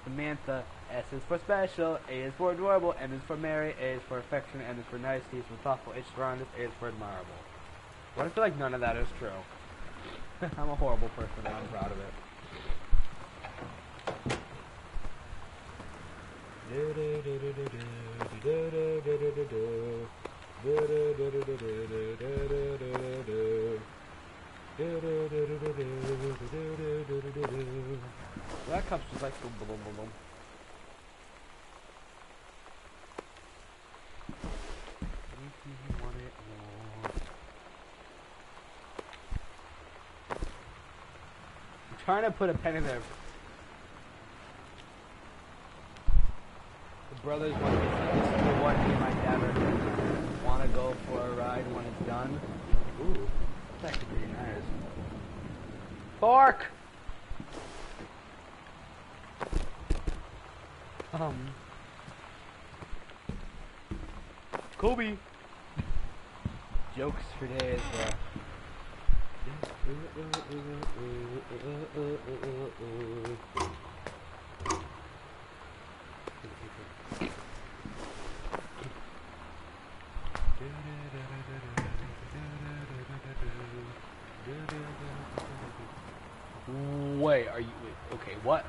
Samantha, S is for special, A is for adorable, M is for merry, A is for affection, N is for nice, T is for thoughtful, H is for honest, A is for admirable. What if I feel like none of that is true? I'm a horrible person and I'm proud of it. That cup's just like boom, boom, boom, boom, boom. I'm trying to put a pen in there. The brothers want to this is the one me and my dad are want to go for a ride when it's done. Ooh, that's actually pretty nice. Fork! Kobe! Jokes for days, bro. Wait, are you... Wait, okay, what?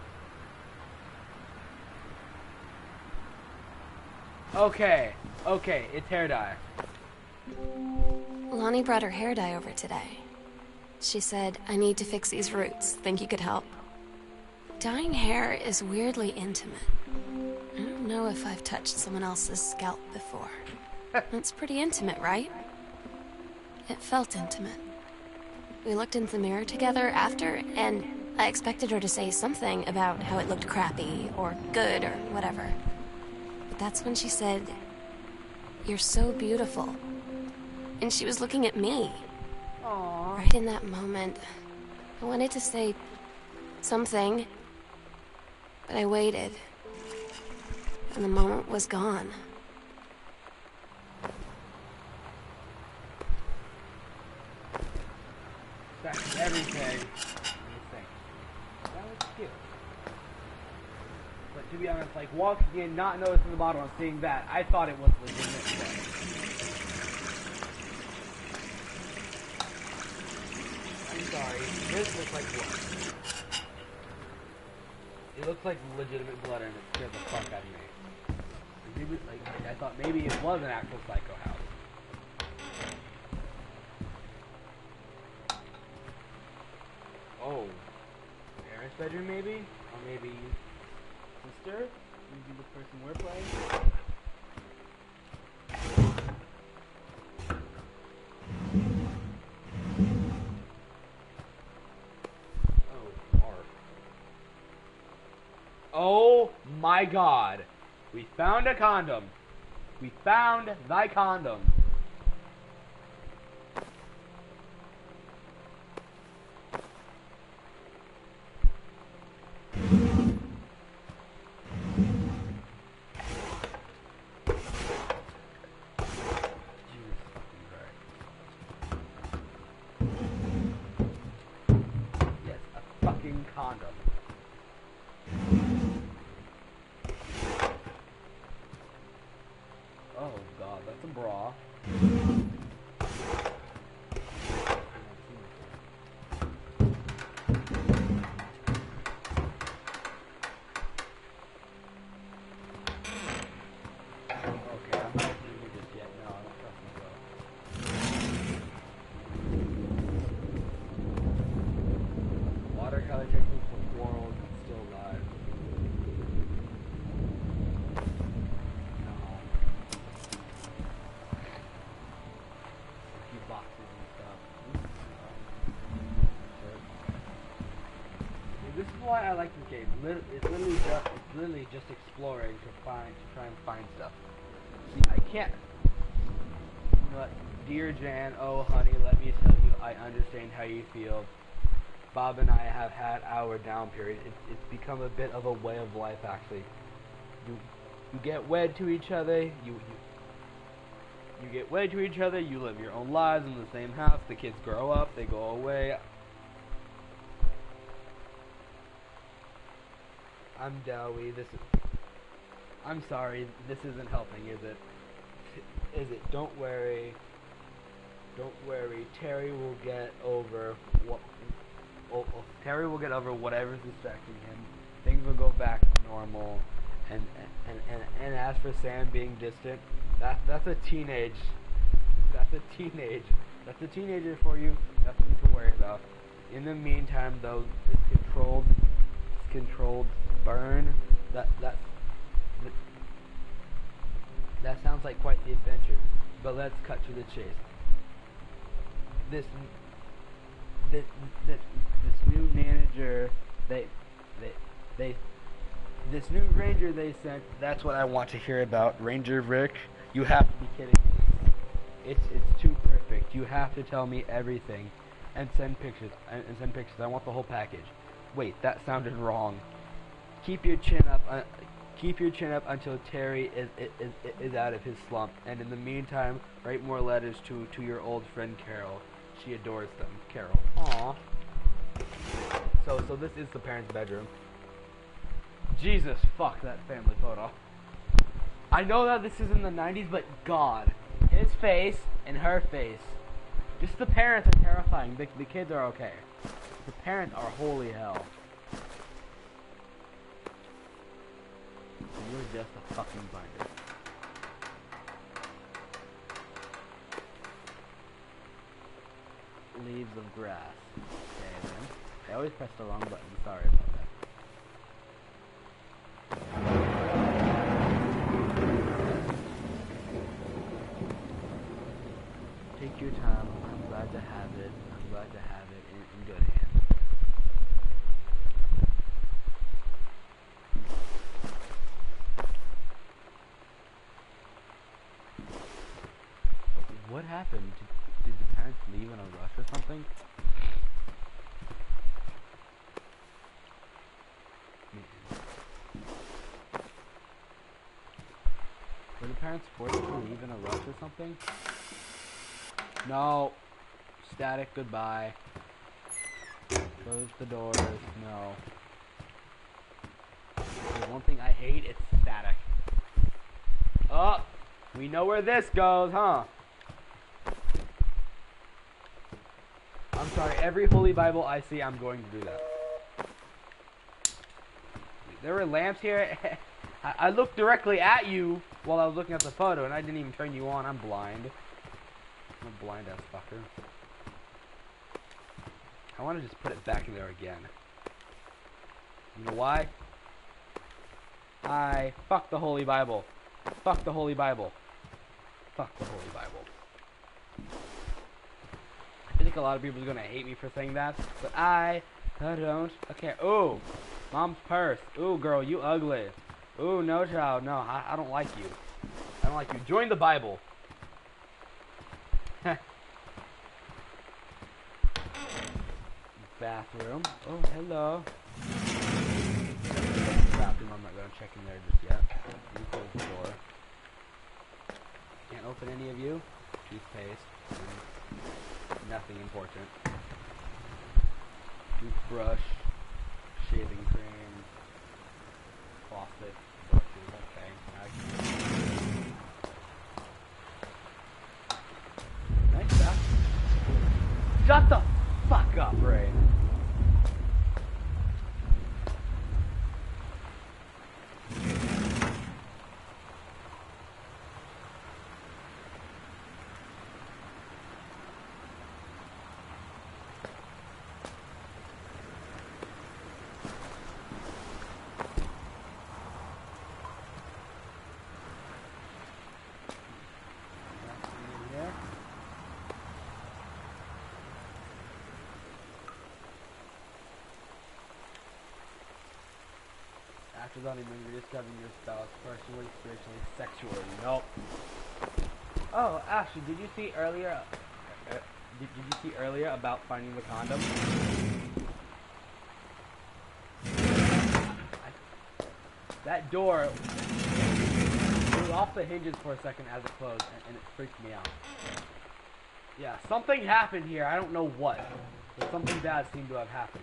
Okay, it's hair dye. Lonnie brought her hair dye over today. She said, I need to fix these roots. Think you could help? Dyeing hair is weirdly intimate. I don't know if I've touched someone else's scalp before. It's pretty intimate, right? It felt intimate. We looked into the mirror together after, and I expected her to say something about how it looked crappy, or good, or whatever. But that's when she said, "You're so beautiful." And she was looking at me. Aww. Right in that moment, I wanted to say something, but I waited. And the moment was gone. That's everything. Let me think. That was cute. But to be honest, like walking in, not noticing the bottle and seeing that, I thought it was legitimate. I'm sorry. This looks like what? It looks like legitimate blood and it scared the fuck out of me. Maybe, like, I thought maybe it was an actual psycho house. Oh. Parents' bedroom maybe? Or maybe sister? Maybe the person we're playing? Oh, Mark. Oh my god. We found a condom. We found thy condom. Condom. Oh god, that's a bra. Okay, I'm not doing this yet. why I like this game. It's literally just exploring to try and find stuff. See, I can't. You know what? Dear Jan, oh honey, let me tell you, I understand how you feel. Bob and I have had our down period. It's become a bit of a way of life, actually. You get wed to each other. You get wed to each other. You live your own lives in the same house. The kids grow up. They go away. I'm Dowie. I'm sorry. This isn't helping, is it? Is it? Don't worry. Don't worry. Terry will get over what. Terry will get over whatever's distracting him. Things will go back to normal. And as for Sam being distant, that's a teenager for you. Nothing to worry about. In the meantime, though, this controlled burn. That sounds like quite the adventure. But let's cut to the chase. This new manager, this new ranger they sent, that's what I want to hear about. Ranger Rick, you have to be kidding me. It's too perfect. You have to tell me everything and send pictures. I want the whole package. Wait, that sounded wrong. Keep your chin up until Terry is out of his slump. And in the meantime, write more letters to your old friend Carol. She adores them. Carol. Aww. So this is the parents' bedroom. Jesus, fuck that family photo. I know that this is in the 90s, but God. His face and her face. Just the parents are terrifying. The kids are okay. The parents are holy hell. You're just a fucking binder. Leaves of grass. Okay then. I always press the wrong button. Sorry about that. Take your time. I'm glad to have it. I'm glad to have it in good hands. What happened? Did the parents leave in a rush or something? Were the parents forced to leave in a rush or something? No. Static, goodbye. Close the doors. No. There's one thing I hate, it's static. Oh! We know where this goes, huh? I'm sorry, every Holy Bible I see, I'm going to do that. There were lamps here. I looked directly at you while I was looking at the photo, and I didn't even turn you on. I'm blind. I'm a blind-ass fucker. I want to just put it back in there again. You know why? Fuck the Holy Bible. Fuck the Holy Bible. Fuck the Holy Bible. I think a lot of people are gonna hate me for saying that, but I don't. Okay. Ooh, mom's purse. Ooh, girl, you ugly. Ooh, no child. No, I don't like you. I don't like you. Join the Bible. Bathroom. Oh, hello. Bathroom. I'm not gonna check in there just yet. You close the door. Can't open any of you. Toothpaste. Nothing important. Toothbrush, shaving cream, faucet, brushes, okay. Nice stuff. Shut the fuck up, Ray. After loving when you're discovering your spouse personally, spiritually, sexually. Nope. Oh, Ashley, did you see earlier? Did you see earlier about finding the condom? That door was off the hinges for a second as it closed, and it freaked me out. Yeah, something happened here. I don't know what, but something bad seemed to have happened.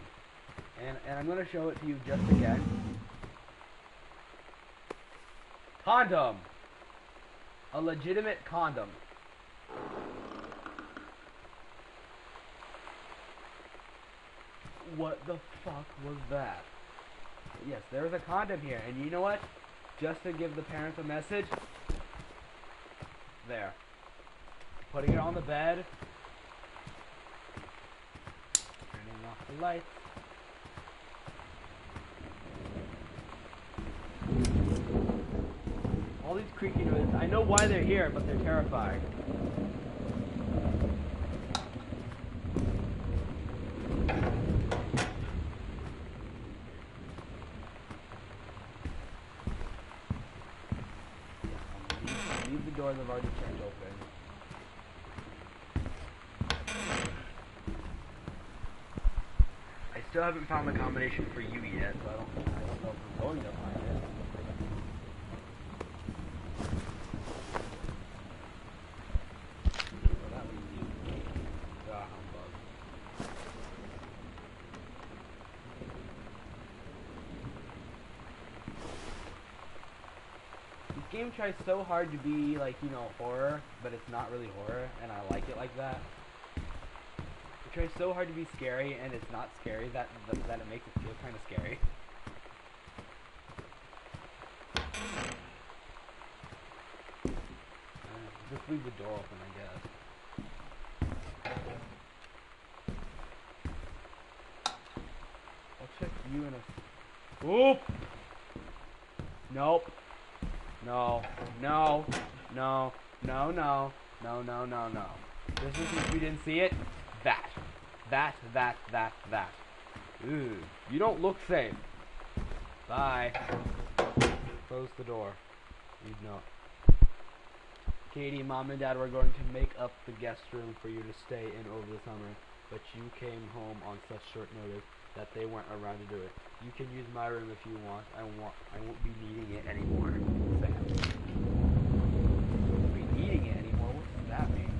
And I'm going to show it to you just again. Condom. A legitimate condom. What the fuck was that? Yes, there was a condom here, and you know what? Just to give the parents a message, there. Putting it on the bed. Turning off the lights. All these creaky noises. I know why they're here, but they're terrifying. Leave the doors I've already turned open. I still haven't found the combination for you yet, so I don't know if I'm going to find it. So that leaves you. Ah, humbug. This game tries so hard to be like, you know, horror, but it's not really horror, and I like it like that. It tries so hard to be scary, and it's not scary that it makes it feel kind of scary. Just leave the door open, I guess. I'll check you in a... Oop! Nope. No. No. No. No, no. No, no, no, no. Just in case you didn't see it, that. That. Ooh. You don't look safe. Bye. Close the door. You'd know. Katie, Mom and Dad were going to make up the guest room for you to stay in over the summer, but you came home on such short notice that they weren't around to do it. You can use my room if you want. I won't be needing it anymore. Sam. Won't be needing it anymore? What does that mean?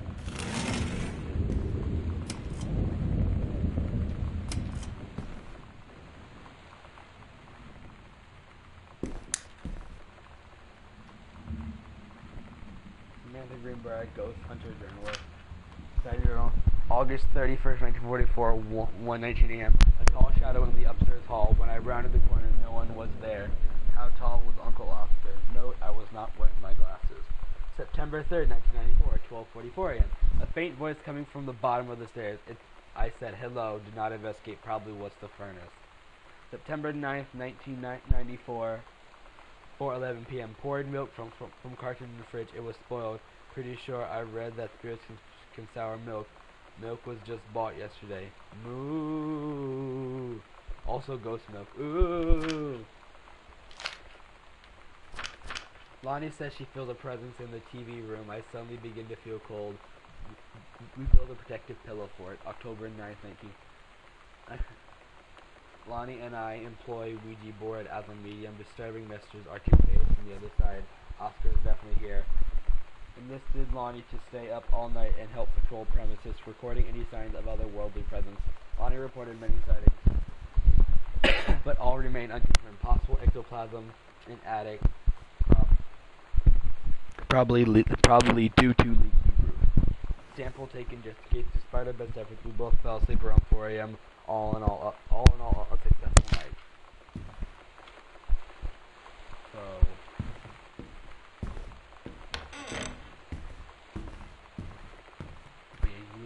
Samantha Greenberg, Ghost Hunter Journalist. Saturday, August 31st, 1944, 1:19 a.m. A tall shadow in the upstairs hall. When I rounded the corner, no one was there. How tall was Uncle Oscar? Note, I was not wearing my glasses. September 3rd, 1994, 12:44 a.m. A faint voice coming from the bottom of the stairs. I said, hello, did not investigate, probably was the furnace. September 9th, 1994, 4:11 p.m. Poured milk from carton in the fridge. It was spoiled. Pretty sure I read that spirits can sour milk. Milk was just bought yesterday. Moo. Also ghost milk. Ooh. Lonnie says she feels a presence in the TV room. I suddenly begin to feel cold. We build a protective pillow for it. October 9th, 19. Lonnie and I employ Ouija board as a medium. Disturbing messages articulated from the other side. Oscar is definitely here. Enlisted Lonnie to stay up all night and help patrol premises, recording any signs of otherworldly presence. Lonnie reported many sightings, but all remain unconfirmed. Possible ectoplasm in attic, probably due to leaky roof. Sample taken just in case. Despite our best efforts, we both fell asleep around 4 a.m. All in all, a successful night. So.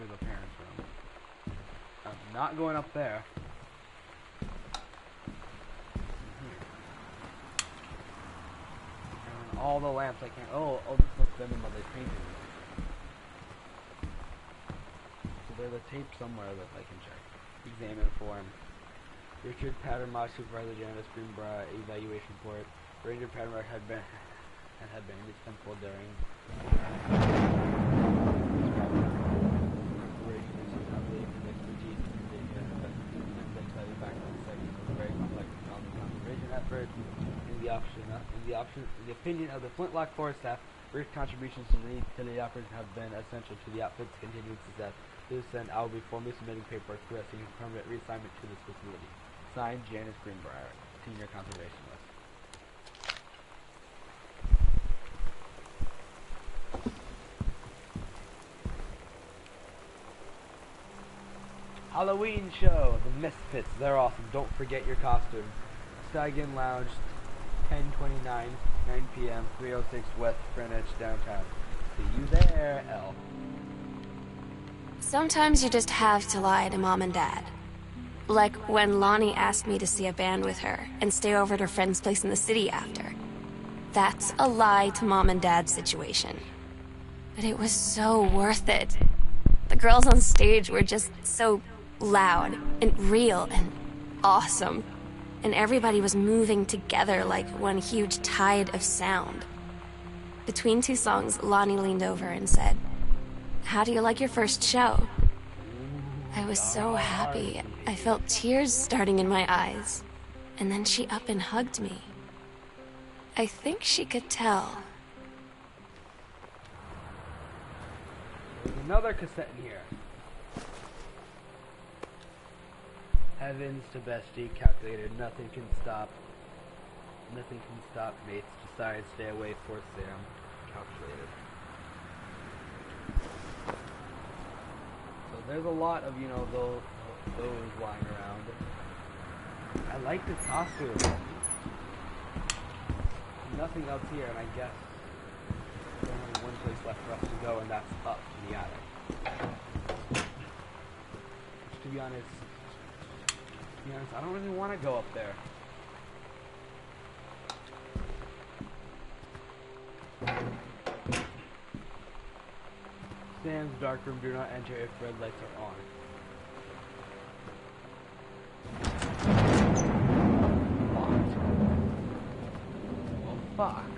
The parents' room. I'm not going up there. And all the lamps I can't. Oh, this must have been what they painted. So there's a tape somewhere that I can check. Examine form. Richard Pattermock, Supervisor Janice Greenbrier, evaluation report. Ranger Pattermock had been indispensable during operation and some ability and expertise in the very complex conservation effort. In the opinion of the Flintlock Forest staff, Rick's contributions to the operation have been essential to the outfit's continued success. To this end, I will be formally submitting paperwork requesting his permanent reassignment to this facility. Signed, Janice Greenbrier, Senior Conservationist. Halloween show, the Misfits, they're awesome. Don't forget your costume. Stag Inn Lounge, 10:29, 9 p.m., 306 West Greenwich, downtown. See you there, L. Sometimes you just have to lie to Mom and Dad. Like when Lonnie asked me to see a band with her and stay over at her friend's place in the city after. That's a lie to Mom and Dad situation. But it was so worth it. The girls on stage were just so loud and real and awesome. And everybody was moving together like one huge tide of sound. Between two songs, Lonnie leaned over and said, "How do you like your first show?" I was so happy. I felt tears starting in my eyes. And then she up and hugged me. I think she could tell. There's another cassette in here. Heavens to bestie, calculated, nothing can stop mates, decide, stay away, force Sam, calculated. So there's a lot of, those lying around. I like this costume. Nothing else here, and I guess there's only one place left for us to go, and that's up in the attic. Which, to be honest, I don't really want to go up there. Sam's dark room, do not enter if red lights are on. What? Well, fuck.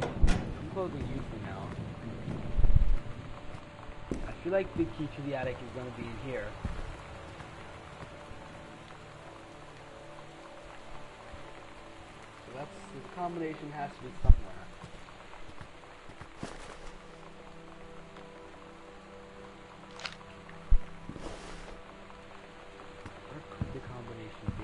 I'm closing you for now. I feel like the key to the attic is going to be in here. So the combination has to be somewhere. Where could the combination be?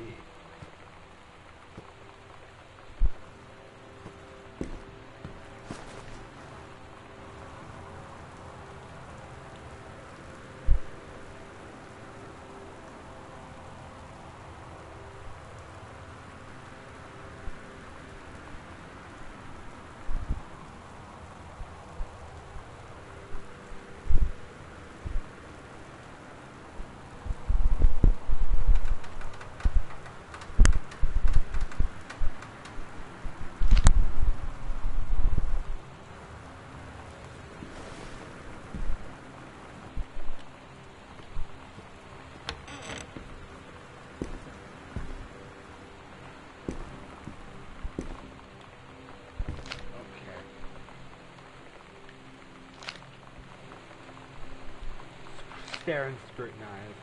Stare and scrutinize.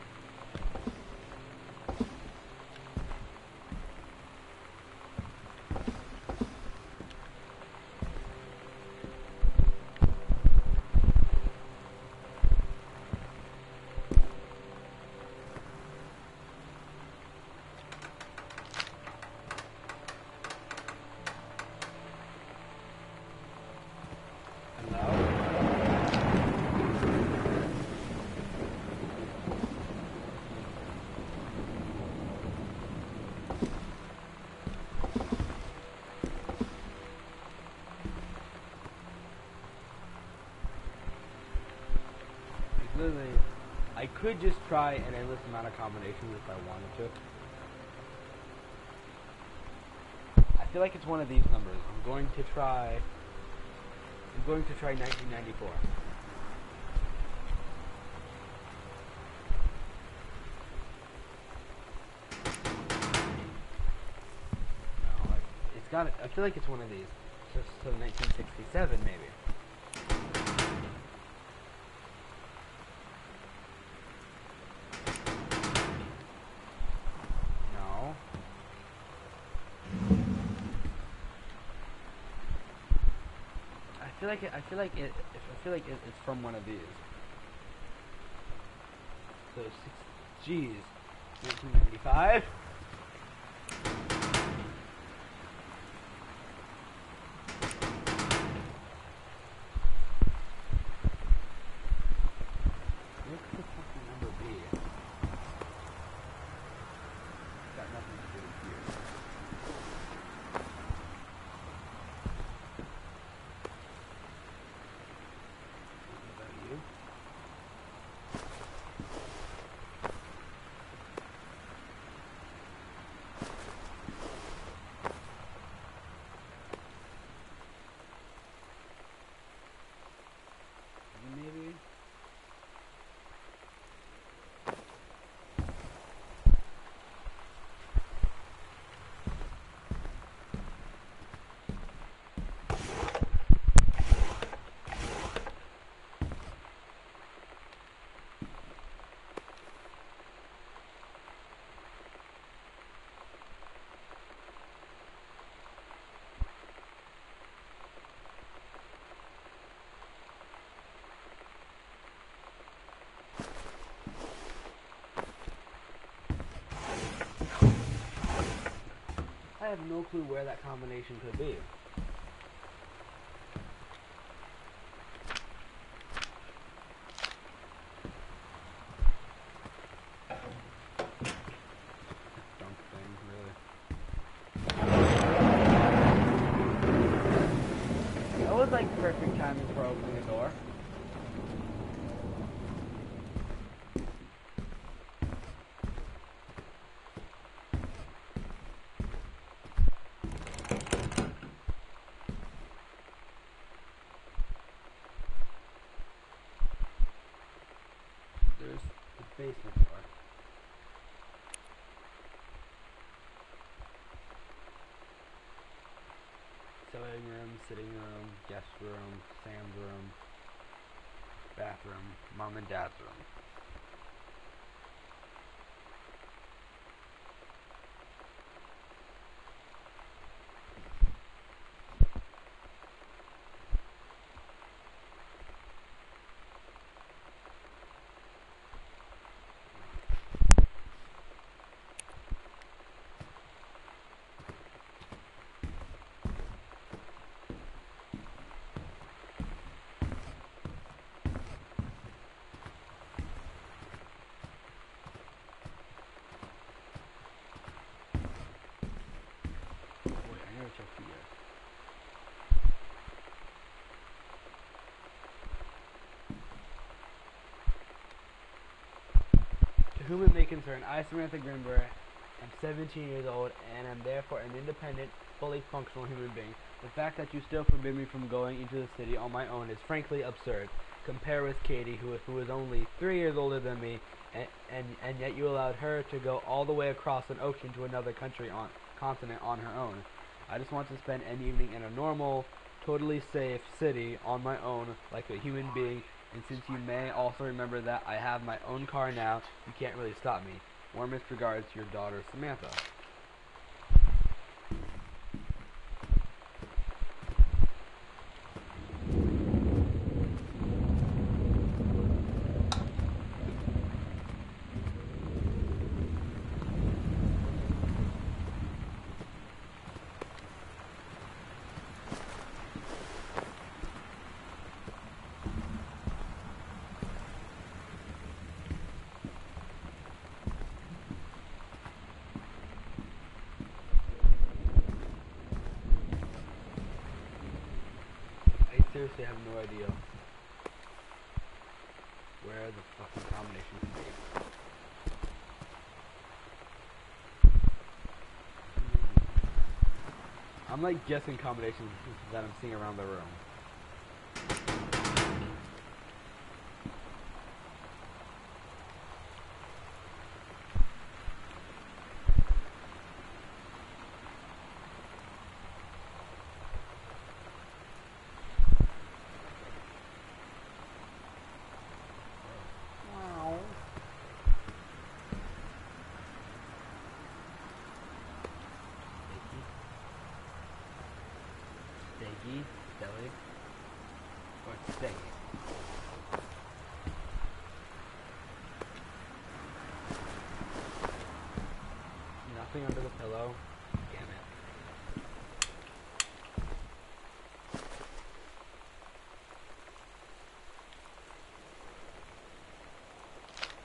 I could just try an endless amount of combinations if I wanted to. I feel like it's one of these numbers. I'm going to try 1994. It's got. I feel like it's one of these. So 1967 maybe. No. I feel like it's from one of these. So geez, 1995. What could the fucking number be? Got nothing to do with here. Is that you? Maybe. I have no clue where that combination could be. Dunk thing, really. That was like perfect timing for opening the door. There's the basement door. Sewing room, sitting room, guest room, Sam's room, bathroom, mom and dad's room. Wait, I gotta check here. To whom it may concern, I, Samantha Grimber, am 17 years old and am therefore an independent, fully functional human being. The fact that you still forbid me from going into the city on my own is frankly absurd. Compare with Katie, who is only 3 years older than me, and yet you allowed her to go all the way across an ocean to another continent on her own. I just want to spend an evening in a normal, totally safe city on my own, like a human being. And since you may also remember that I have my own car now, you can't really stop me. Warmest regards, your daughter, Samantha. I seriously have no idea where the fucking combination could be. I'm like guessing combinations that I'm seeing around the room. Steaky, deli, or steak. Nothing under the pillow. Damn it.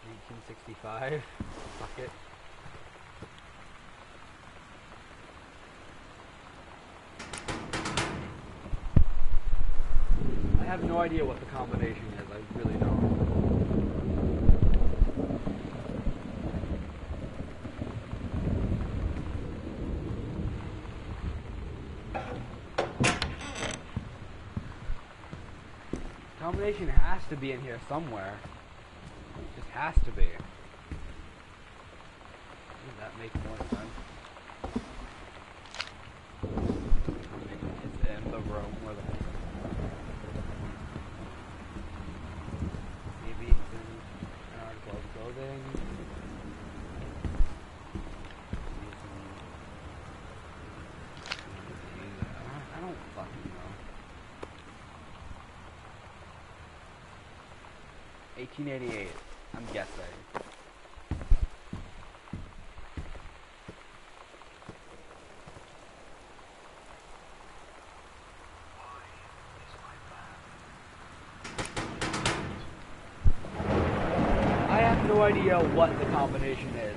1865. Fuck it. I have no idea what the combination is. I really don't. Combination has to be in here somewhere. It just has to be. Does that make more sense? It's in the room where the maybe it's in an article of clothing. I don't fucking know. 1888, I'm guessing. I have no idea what the combination is.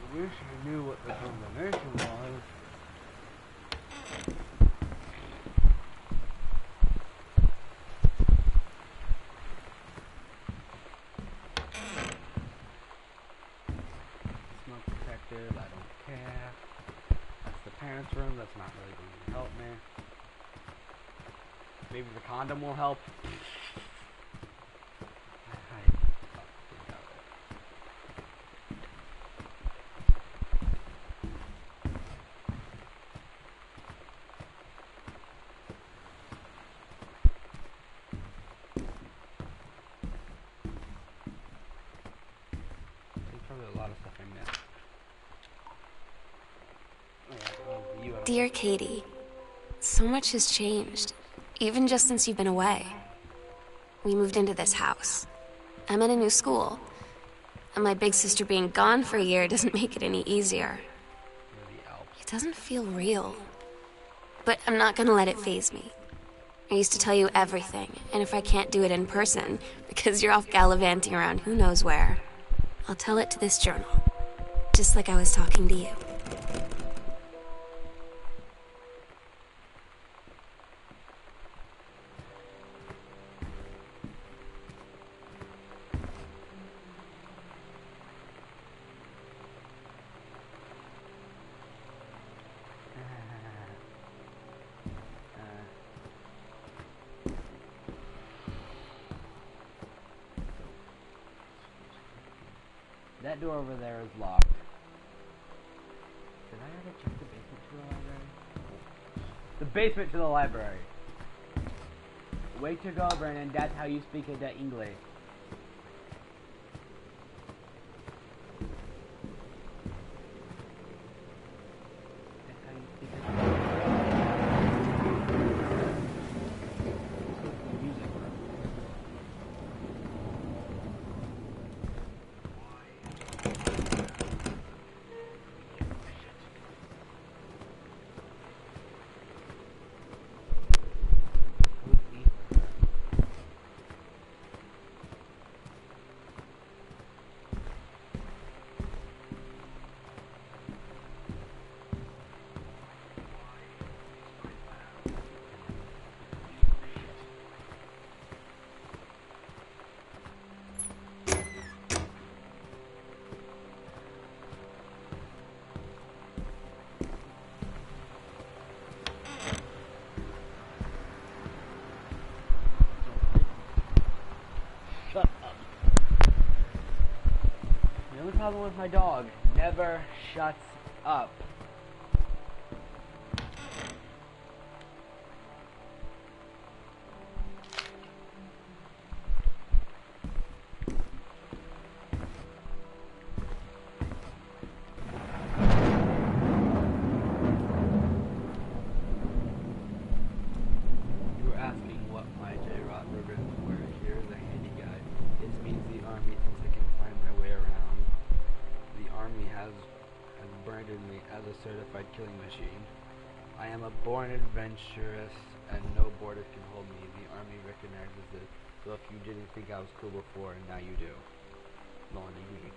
I wish I knew what the combination was. Smoke detective, I don't care. That's the parents' room, that's not really going to help me. Maybe the condom will help. I fucking doubt it. There's probably a lot of stuff I missed. Oh, yeah, well, you, I don't Dear Katie, so much has changed, even just since you've been away. We moved into this house. I'm in a new school. And my big sister being gone for a year doesn't make it any easier. know, the Alps. It doesn't feel real. But I'm not gonna let it faze me. I used to tell you everything, and if I can't do it in person, because you're off gallivanting around who knows where, I'll tell it to this journal. Just like I was talking to you. That door over there is locked. Did I already check the basement to the library? The basement to the library. Way to go, Brandon. That's how you speak the English. That's how you speak it. Music, bro. problem with my dog. Never shuts up. You were asking what my J-Rot ribbons were. Here's a handy guide. It means the Army thinks they can find my way around. The Army has branded me as a certified killing machine. I am a born adventurous and no border can hold me. The Army recognizes this. So if you didn't think I was cool before, now you do. Lonnie D.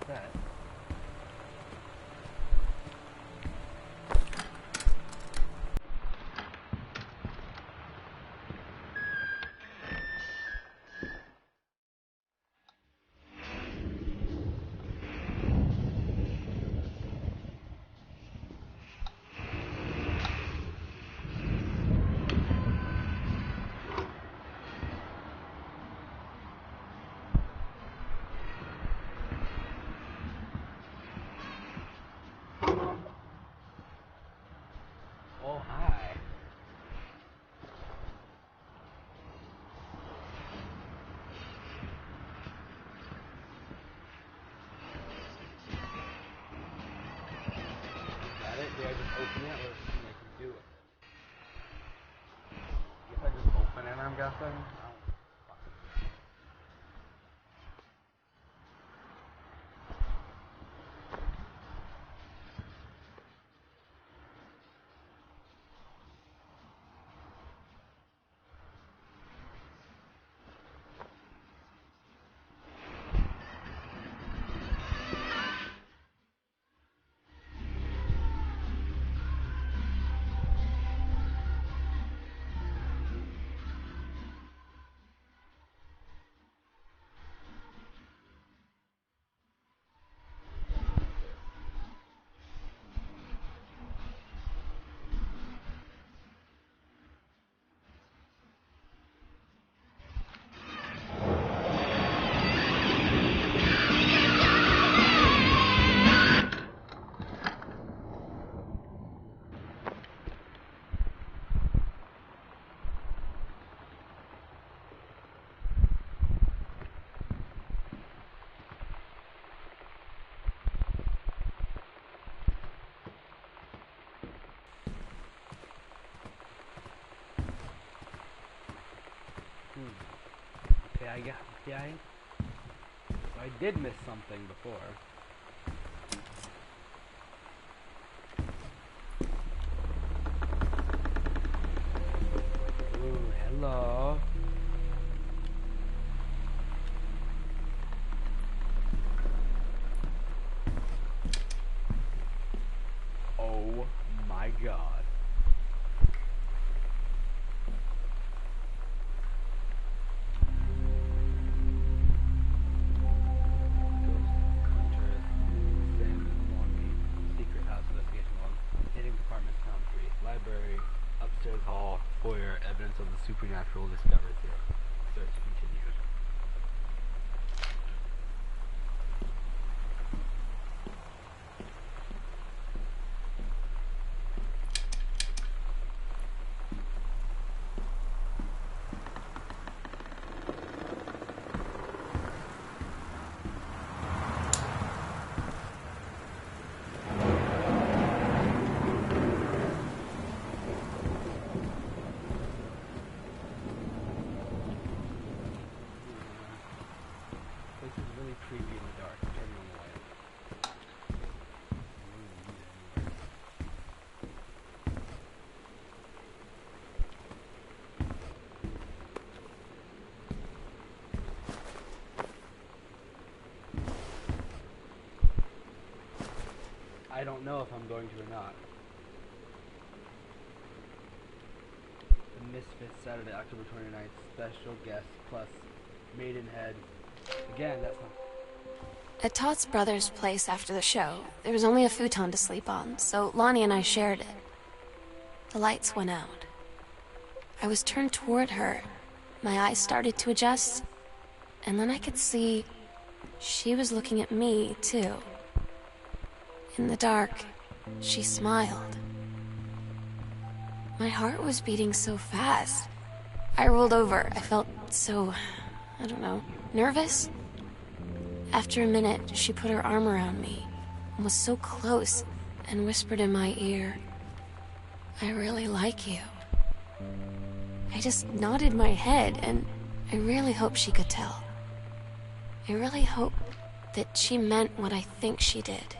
That. Oh, hi. Got it? Do I just open it or is something I can do with it? If I just open it, I'm guessing? Okay, I did miss something before. Ooh, hello. Oh my god. Of the supernatural discovered here. Search continued. be in the dark. I'm turning on the light. I don't even need it anywhere. I don't know if I'm going to or not. The Misfits Saturday, October 29th, special guest plus Maidenhead. Again, that's not. At Todd's brother's place after the show, there was only a futon to sleep on, so Lonnie and I shared it. The lights went out. I was turned toward her. My eyes started to adjust, and then I could see she was looking at me, too. In the dark, she smiled. My heart was beating so fast. I rolled over. I felt so, I don't know, nervous? After a minute, she put her arm around me and was so close and whispered in my ear, "I really like you." I just nodded my head, and I really hope she could tell. I really hope that she meant what I think she did.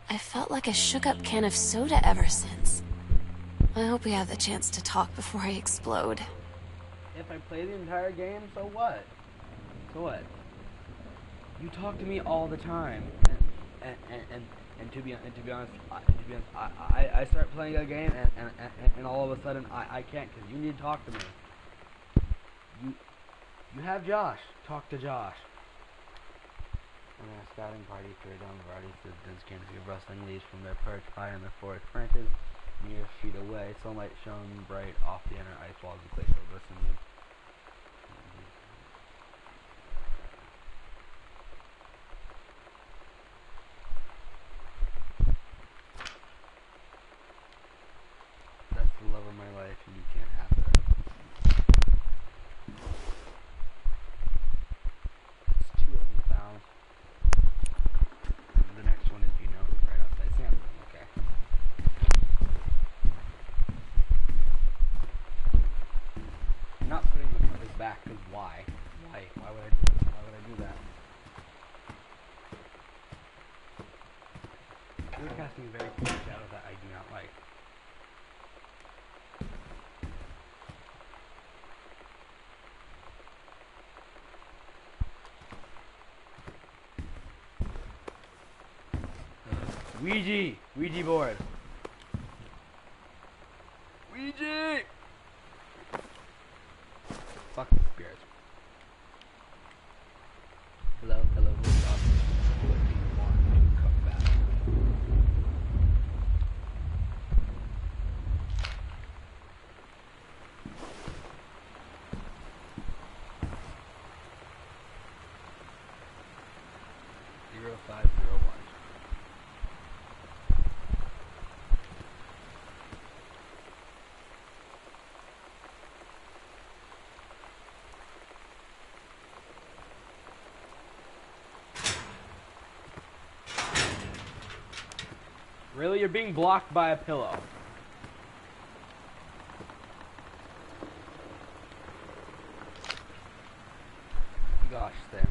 I felt like a shook-up can of soda ever since. I hope we have the chance to talk before I explode. If I play the entire game, so what? So what? You talk to me all the time, and to be honest, I start playing a game, and all of a sudden I can't, because you need to talk to me. You have Josh. Talk to Josh. And then a scouting party carried on variety citizens came to see rustling leaves from their perch high in the forest branches, mere feet away. Sunlight shone bright off the inner ice walls of glacial listening. That's the love of my life, and you can't have that. It's two of them found. The next one is, right outside Samson. Okay. I'm not putting the puppets back, because why? Why? Why would I do that? Why would I do that? You're casting a very clear shadow that I do not like. Ouija board. Ouija! Fuck the spirits. Hello, Woodstock. What do you want to come back? Zero 501. Really? You're being blocked by a pillow. Gosh, then.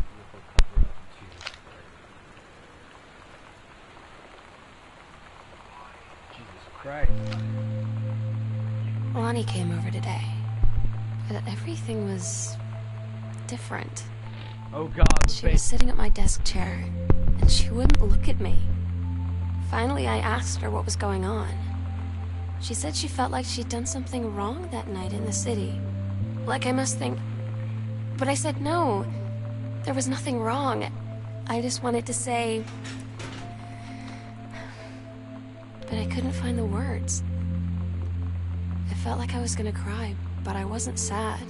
Beautiful cover up. Jesus Christ. Jesus Christ. Lonnie came over today, but everything was different. Oh God, the She was face. sitting at my desk chair, and she wouldn't look at me. Finally, I asked her what was going on. She said she felt like she'd done something wrong that night in the city. Like I must think... But I said no. There was nothing wrong. I just wanted to say... But I couldn't find the words. I felt like I was gonna cry, but I wasn't sad.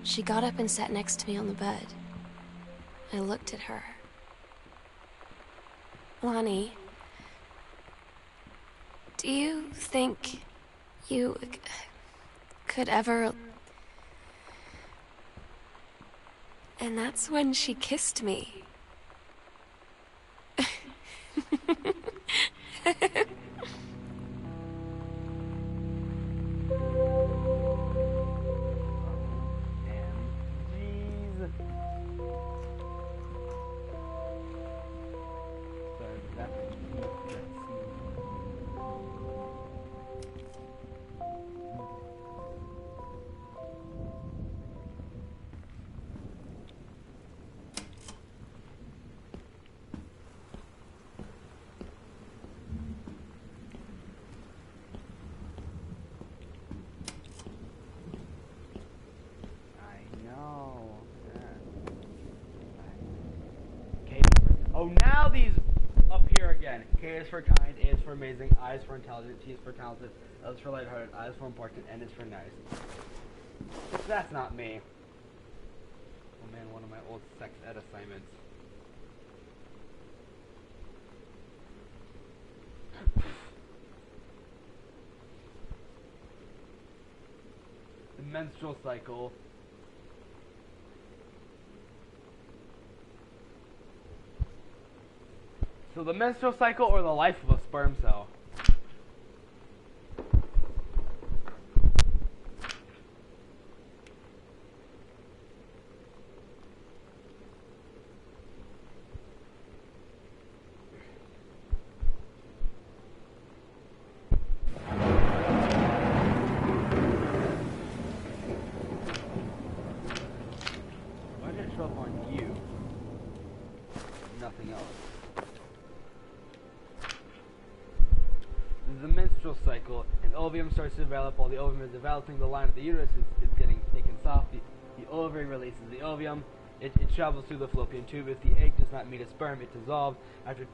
She got up and sat next to me on the bed. I looked at her. Lonnie, do you think you could ever... And that's when she kissed me. again. K is for kind, A is for amazing, I is for intelligent, T is for talented, L is for lighthearted, I is for important, N is for nice. That's not me. Oh man, one of my old sex ed assignments. The menstrual cycle. So the menstrual cycle or the life of a sperm cell? Why did it show up on you? Nothing else. The menstrual cycle, an ovum starts to develop. While the ovum is developing, the line of the uterus is getting taken soft. The ovary releases the ovum. It travels through the fallopian tube. If the egg does not meet a sperm, it dissolves. After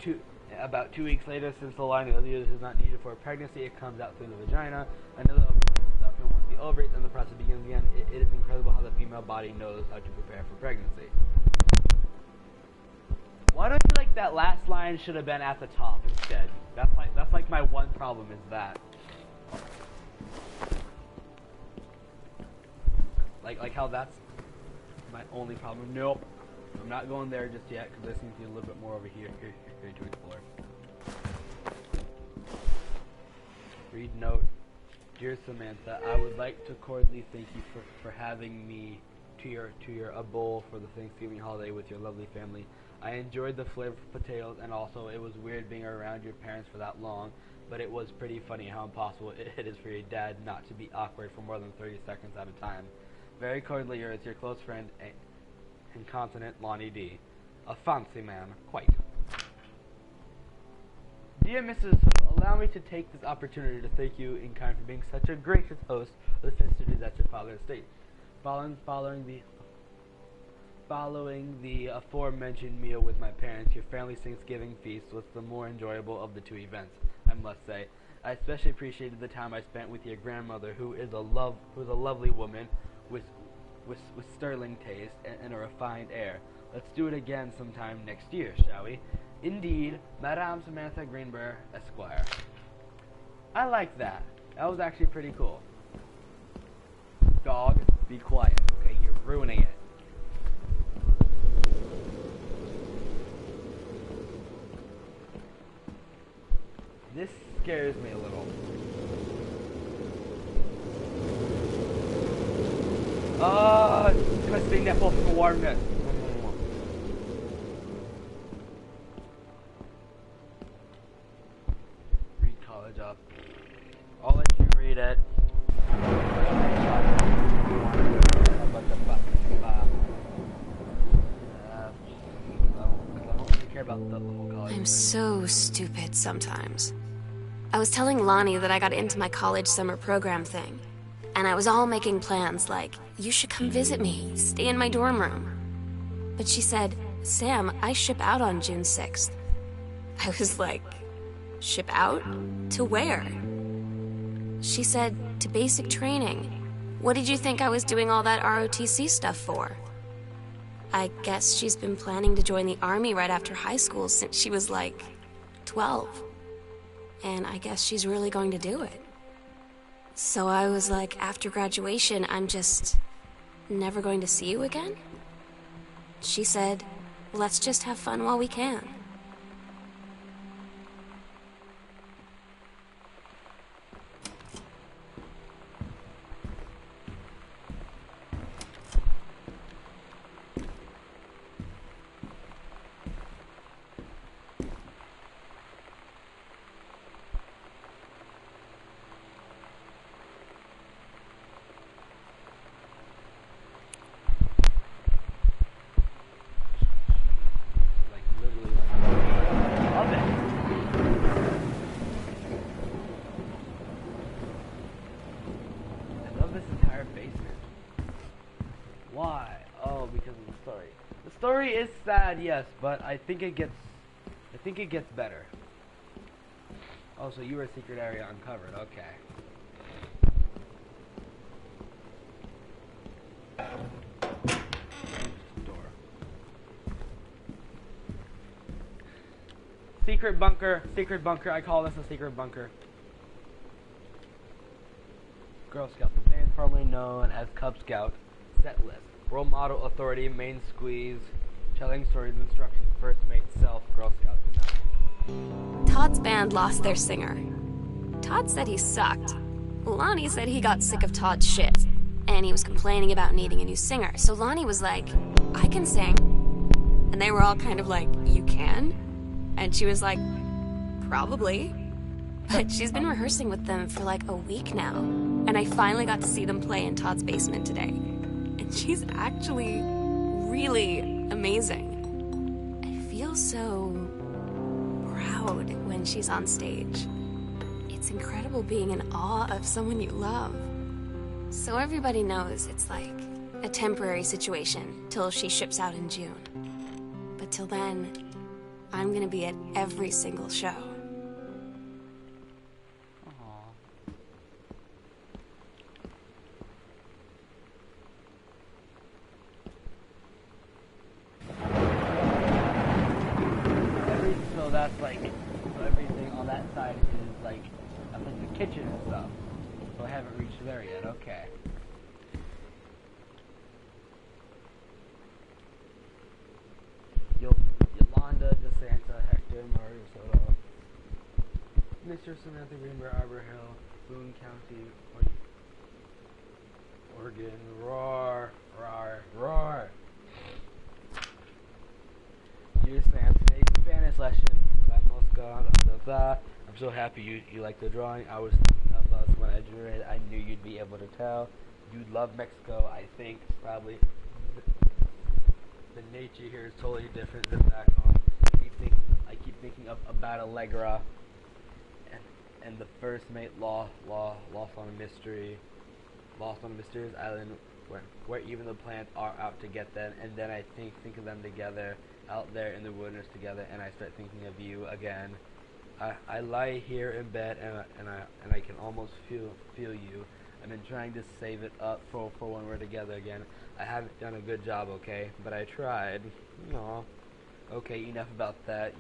about 2 weeks later, since the lining of the uterus is not needed for a pregnancy, it comes out through the vagina. Another ovum comes up, and once the ovaries and the process begins again, it is incredible how the female body knows how to prepare for pregnancy. Why don't you like that last line should have been at the top instead? That's like my one problem is that. Like how that's my only problem. Nope. I'm not going there just yet because there seems to be a little bit more over here to explore. Read note. Dear Samantha, I would like to cordially thank you for having me to your a bowl for the Thanksgiving holiday with your lovely family. I enjoyed the flavorful potatoes, and also it was weird being around your parents for that long, but it was pretty funny how impossible it is for your dad not to be awkward for more than 30 seconds at a time. Very cordially yours, your close friend, incontinent Lonnie D. A fancy man, quite. Dear Mrs. Allow me to take this opportunity to thank you in kind for being such a gracious host of the festivities at your father's estate. Following the aforementioned meal with my parents, your family's Thanksgiving feast was the more enjoyable of the two events, I must say. I especially appreciated the time I spent with your grandmother, who is a lovely woman with sterling taste and a refined air. Let's do it again sometime next year, shall we? Indeed, Madame Samantha Greenberg, Esquire. I like that. That was actually pretty cool. Dog, be quiet. Okay, you're ruining it. This scares me a little. Twisting nipple for warmness. Read college up. I'll let you read it. I'm so stupid sometimes. I was telling Lonnie that I got into my college summer program thing, and I was all making plans like, you should come visit me, stay in my dorm room. But she said, Sam, I ship out on June 6th. I was like, ship out? To where? She said, to basic training. What did you think I was doing all that ROTC stuff for? I guess she's been planning to join the army right after high school since she was like 12. And I guess she's really going to do it. So I was like, after graduation, I'm just never going to see you again? She said, let's just have fun while we can. The story is sad, yes, but I think it gets better. Oh, so you were a secret area uncovered. Okay. Door. Secret bunker. Secret bunker. I call this a secret bunker. Girl Scout, the band formerly known as Cub Scout. Set list. Role model, authority, main squeeze, telling stories, instructions, first mate, self, Girl Scout. Todd's band lost their singer. Todd said he sucked. Lonnie said he got sick of Todd's shit, and he was complaining about needing a new singer. So Lonnie was like, I can sing. And they were all kind of like, you can? And she was like, probably. But she's been rehearsing with them for like a week now. And I finally got to see them play in Todd's basement today. And she's actually really amazing. I feel so proud when she's on stage. It's incredible being in awe of someone you love. So everybody knows it's like a temporary situation till she ships out in June. But till then, I'm gonna be at every single show. So that's like, so everything on that side is like, that's like the kitchen and stuff. So I haven't reached there yet, okay. Yolanda, DeSanta, Hector, Mario Soto, Mr. Samantha Greenberg, Arbor Hill, Boone County, Oregon, roar, roar, roar. Dear Sam, today's Spanish lesson by Mosca. I'm so happy you like the drawing. I was thinking of us when I drew it. I knew you'd be able to tell. You'd love Mexico, I think. Probably. The nature here is totally different than back home. I keep thinking about Allegra and the first mate lost on a mysterious island where even the plants are out to get them. And then I think of them together out there in the wilderness together, and I start thinking of you again. I lie here in bed and I can almost feel you. I've been trying to save it up for when we're together again. I haven't done a good job, okay, but I tried. Aw. Okay, enough about that.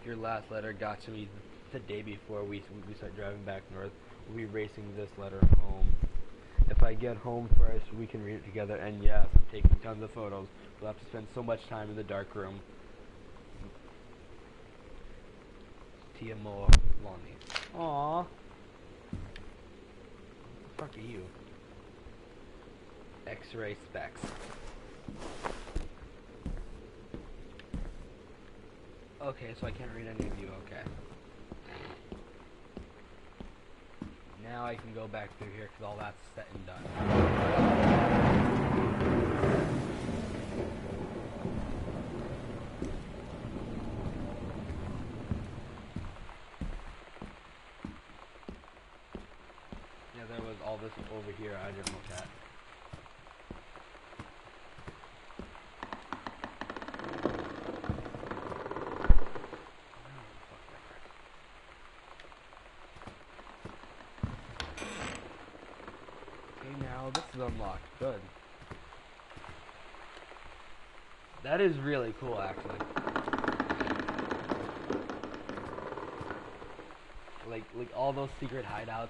Your last letter got to me the day before we start driving back north. We'll be racing this letter home. If I get home first, we can read it together. And yes, I'm taking tons of photos. We'll have to spend so much time in the dark room. Tia Moa Lonnie. Aww. What the fuck are you? X-ray specs. Okay, so I can't read any of you, okay. Now I can go back through here because all that's set and done. Yeah, there was all this over here I didn't look at. Now this is unlocked. Good. That is really cool, actually. Like all those secret hideouts.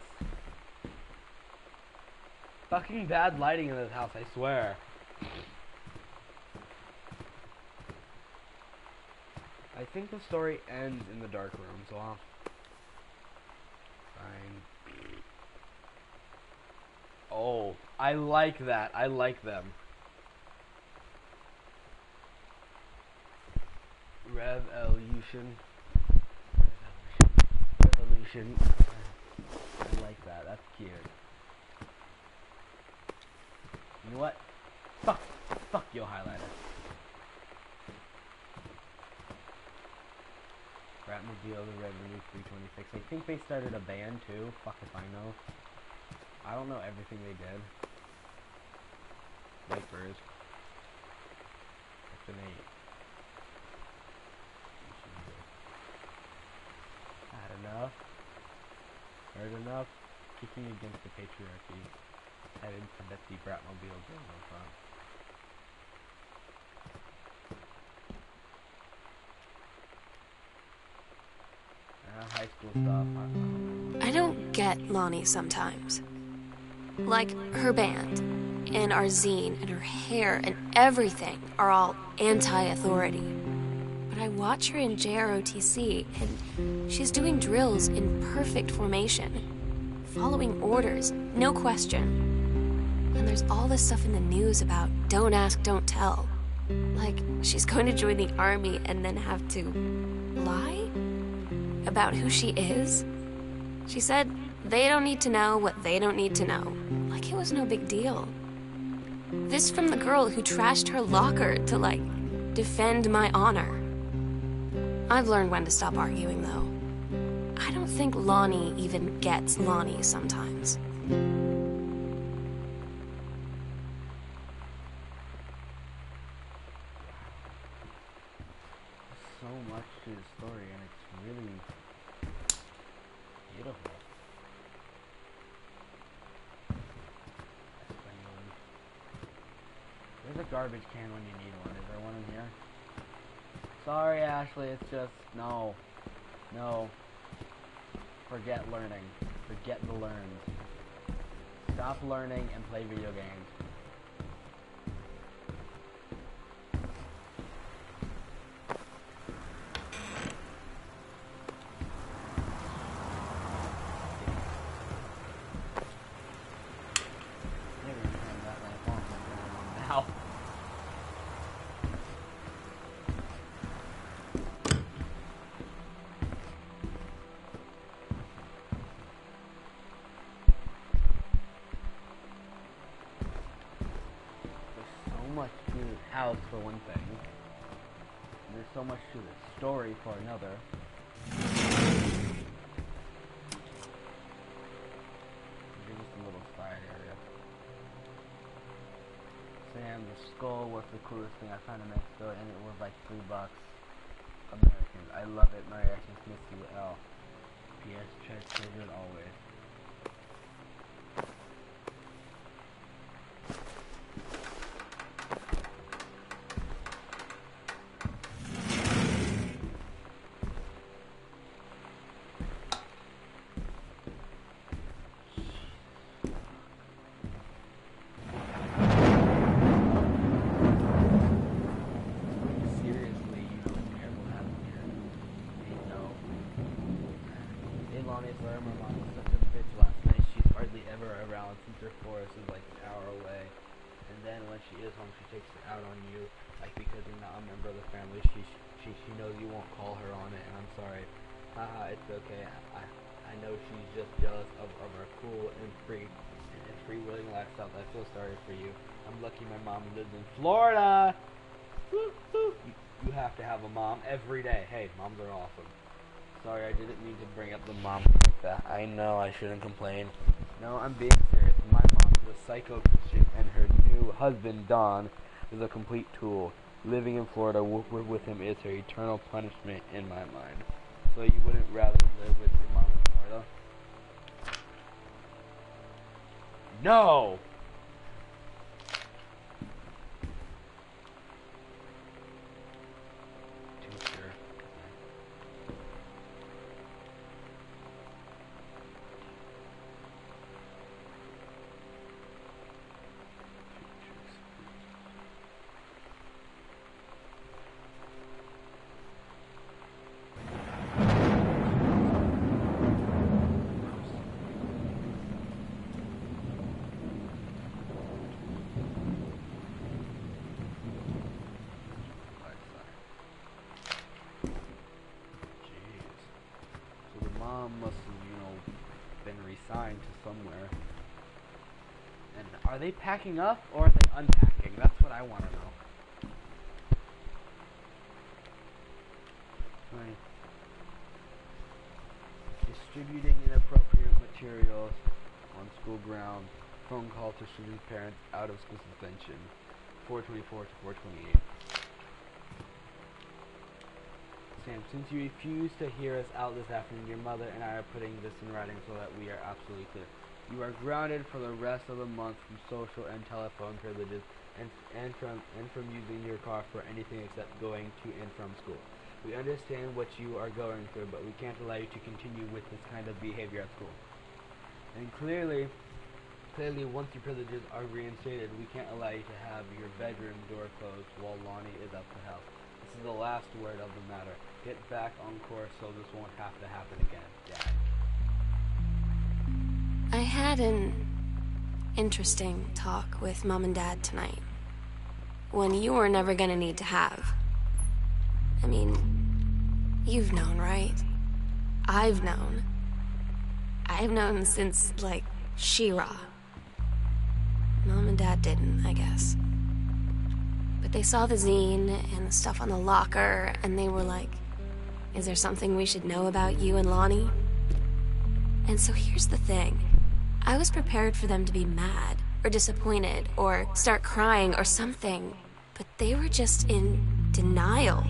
Fucking bad lighting in this house, I swear. I think the story ends in the dark room, so I'll... Fine. Oh, I like that. I like them. Revolution. I like that. That's cute. You know what? Fuck your highlighter. Ratmobile, the Revenue 326. I think they started a band too. Fuck if I know. I don't know everything they did. Vapors. That's an 8. I don't know. Kicking against the patriarchy. Headed to Betsy Bratmobile drove in front. High school stuff. I don't get Lonnie sometimes. Like, her band, and our zine, and her hair, and everything are all anti-authority. But I watch her in JROTC, and she's doing drills in perfect formation, following orders, no question. And there's all this stuff in the news about don't ask, don't tell. Like, she's going to join the army and then have to lie about who she is. She said they don't need to know what they don't need to know. Like it was no big deal. This from the girl who trashed her locker to, like, defend my honor. I've learned when to stop arguing, though. I don't think Lonnie even gets Lonnie sometimes. So much to the story, and it's really beautiful. There's a garbage can when you need one. Is there one in here? Sorry, Ashley, it's just, no. Forget learning. Forget the learns. Stop learning and play video games. Maybe we can turn that lamp on so I can turn it on now. There's so much to this house for one thing. And there's so much to this story for another. Give us a little side area. Sam, the skull was the coolest thing I found in Mexico, and it was like $3 American. I love it. Merry Xmas, miss you, L. P.S. Church, so good always. Seriously, you know, careful happened here. Hey, no. Hey, Lonnie, sorry, my mom was such a bitch last night. She's hardly ever around since her forest is like an hour away. And then when she is home, she takes it out on you, like because you're not a member of the family. She knows you won't call her on it, and I'm sorry. Haha, it's okay. I know she's just jealous of our cool and freewheeling lifestyle. I feel sorry for you. I'm lucky my mom lives in Florida. Woo, woo. You have to have a mom every day. Hey, moms are awesome. Sorry, I didn't mean to bring up the mom like that. I know I shouldn't complain. No, I'm being serious. My mom is a psycho Christian, and her new husband, Don, is a complete tool. Living in Florida with him is her eternal punishment in my mind. So you wouldn't rather live with your mom in Florida? No! Too sure. Must have, been re-signed to somewhere. And are they packing up or are they unpacking? That's what I want to know. Right. Distributing inappropriate materials on school grounds. Phone call to student parents out of school suspension. 424 to 428. Sam, since you refuse to hear us out this afternoon, your mother and I are putting this in writing so that we are absolutely clear. You are grounded for the rest of the month from social and telephone privileges and from using your car for anything except going to and from school. We understand what you are going through, but we can't allow you to continue with this kind of behavior at school. And clearly, once your privileges are reinstated, we can't allow you to have your bedroom door closed while Lonnie is up to help. This is the last word of the matter. Get back on course so this won't have to happen again, Dad. I had an interesting talk with Mom and Dad tonight. One you were never gonna need to have. I mean, you've known, right? I've known. I've known since, like, She-Ra. Mom and Dad didn't, I guess. But they saw the zine and the stuff on the locker, and they were like, is there something we should know about you and Lonnie? And so here's the thing. I was prepared for them to be mad, or disappointed, or start crying, or something. But they were just in denial.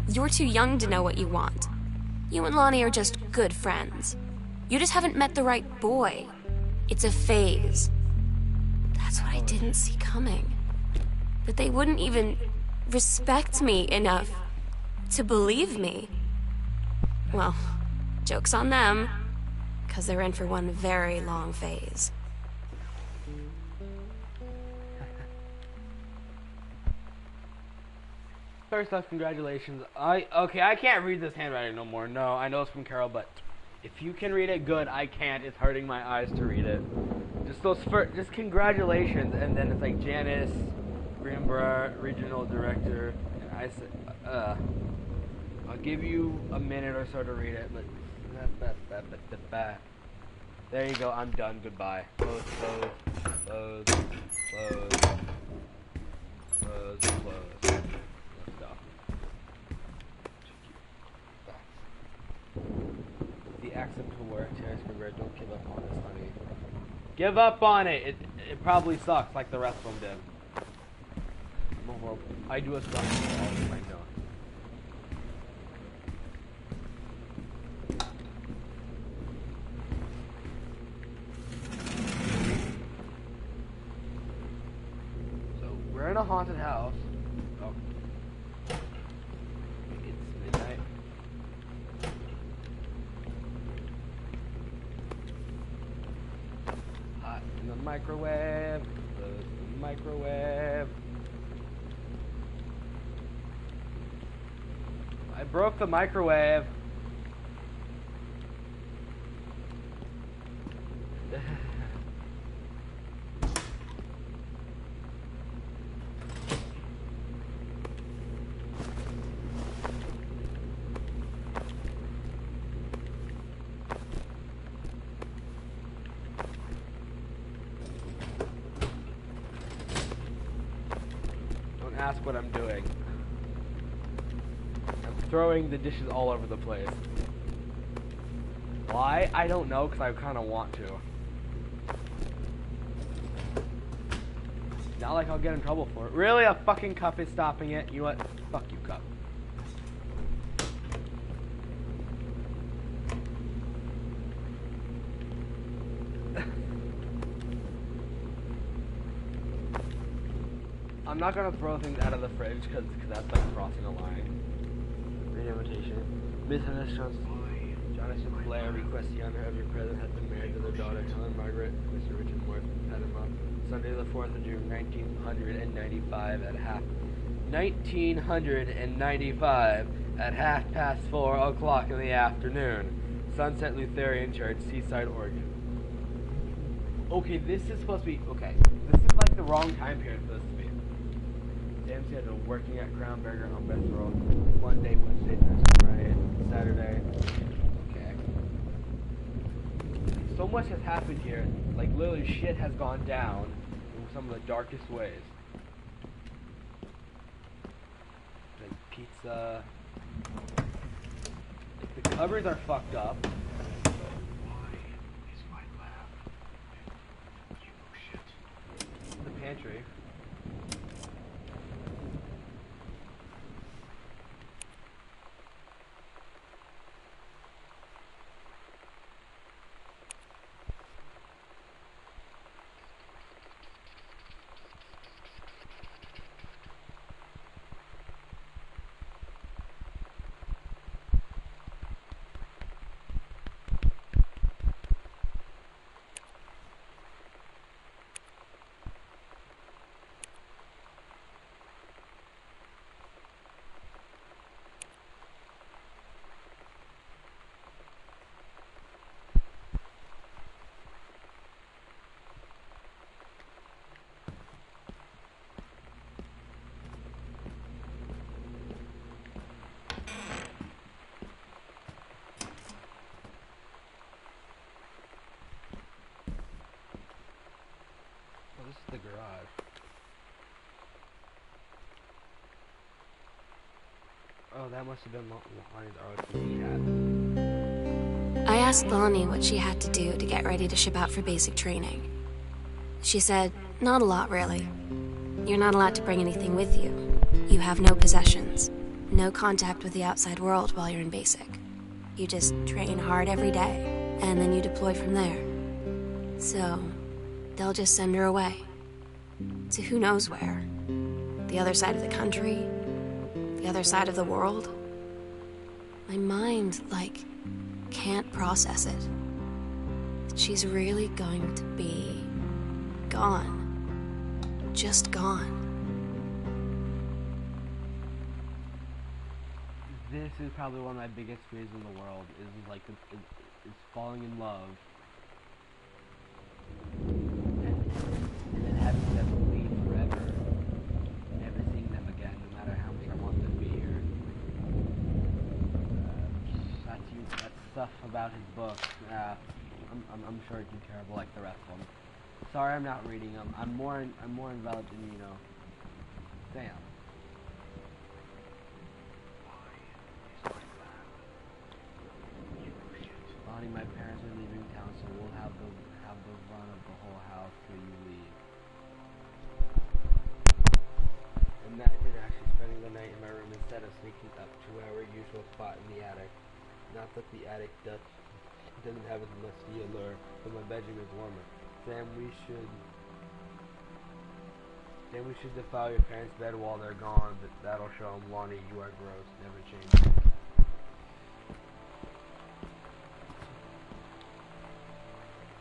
You're too young to know what you want. You and Lonnie are just good friends. You just haven't met the right boy. It's a phase. That's what I didn't see coming. That they wouldn't even respect me enough to believe me. Well, joke's on them, 'cause they're in for one very long phase. First off, congratulations. Okay, I can't read this handwriting no more. No, I know it's from Carol, but if you can read it, good. I can't. It's hurting my eyes to read it. Just congratulations, and then it's like Janice Greenborough, Regional Director, and I said, I'll give you a minute or so to read it, but there you go. I'm done. Goodbye. Close. The accent to work, Terrence Greenberg, don't give up on this, honey. Give up on it! It probably sucks like the rest of them did. I'm a horrible. I do a stuff all the time, no. So, we're in a haunted house. Oh. It's midnight. Hot in the microwave. Close the microwave. I broke the microwave. Don't ask what I'm doing. Throwing the dishes all over the place. Why? I don't know, because I kind of want to. Not like I'll get in trouble for it. Really? A fucking cup is stopping it? You know what? Fuck you, cup. I'm not gonna throw things out of the fridge, because that's like crossing a line. Invitation. Miss Hannah Jonathan Blair requests the honor of your presence has been married to their daughter Helen Margaret, Mr. Richard Morris, Panama, Sunday the 4th of June, 1995 at 4:30 in the afternoon. Sunset Lutheran Church, Seaside, Oregon. Okay, this is supposed to be okay. This is like the wrong time period for this to be. Sam said working at Crown Burger on Best Road. Monday, Wednesday, Thursday, Friday, Saturday. Okay. So much has happened here. Like literally shit has gone down in some of the darkest ways. Like pizza. Like the cupboards are fucked up. The pantry. Oh, that must have been Lonnie's ROTC hat. I asked Lonnie what she had to do to get ready to ship out for basic training. She said, not a lot, really. You're not allowed to bring anything with you. You have no possessions, no contact with the outside world while you're in basic. You just train hard every day, and then you deploy from there. So, they'll just send her away. To who knows where. The other side of the country, the other side of the world. My mind, can't process it. She's really going to be gone. Just gone. This is probably one of my biggest fears in the world, is falling in love. And then having them leave forever. Never seeing them again, no matter how much I want them to be here. That's stuff about his book. I'm sure it's terrible like the rest of them. Sorry, I'm not reading them. I'm more enveloped in, Sam. Lonnie, my parents are leaving town, so we'll have the run of the whole house till you leave. And that did actually spending the night in my room instead of sneaking up to our usual spot in the attic. Not that the attic doesn't have as much the allure, but my bedroom is warmer. Then we should defile your parents' bed while they're gone, but that'll show them, Lonnie, you are gross, never change.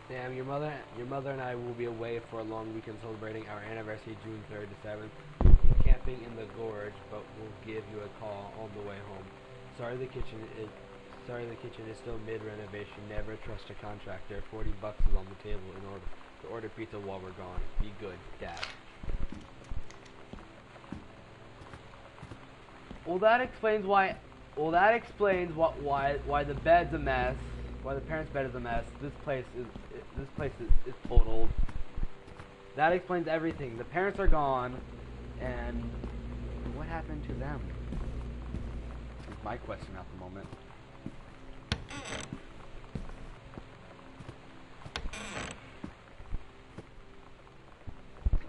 Sam, your mother and I will be away for a long weekend celebrating our anniversary June 3rd to 7th. We'll be camping in the gorge, but we'll give you a call on the way home. Sorry the kitchen is still mid-renovation. Never trust a contractor. $40 is on the table in order to order pizza while we're gone. Be good, Dad. Well, that explains why the bed's a mess. Why the parents' bed is a mess. This place is totaled. That explains everything. The parents are gone, and what happened to them? Is my question at the moment.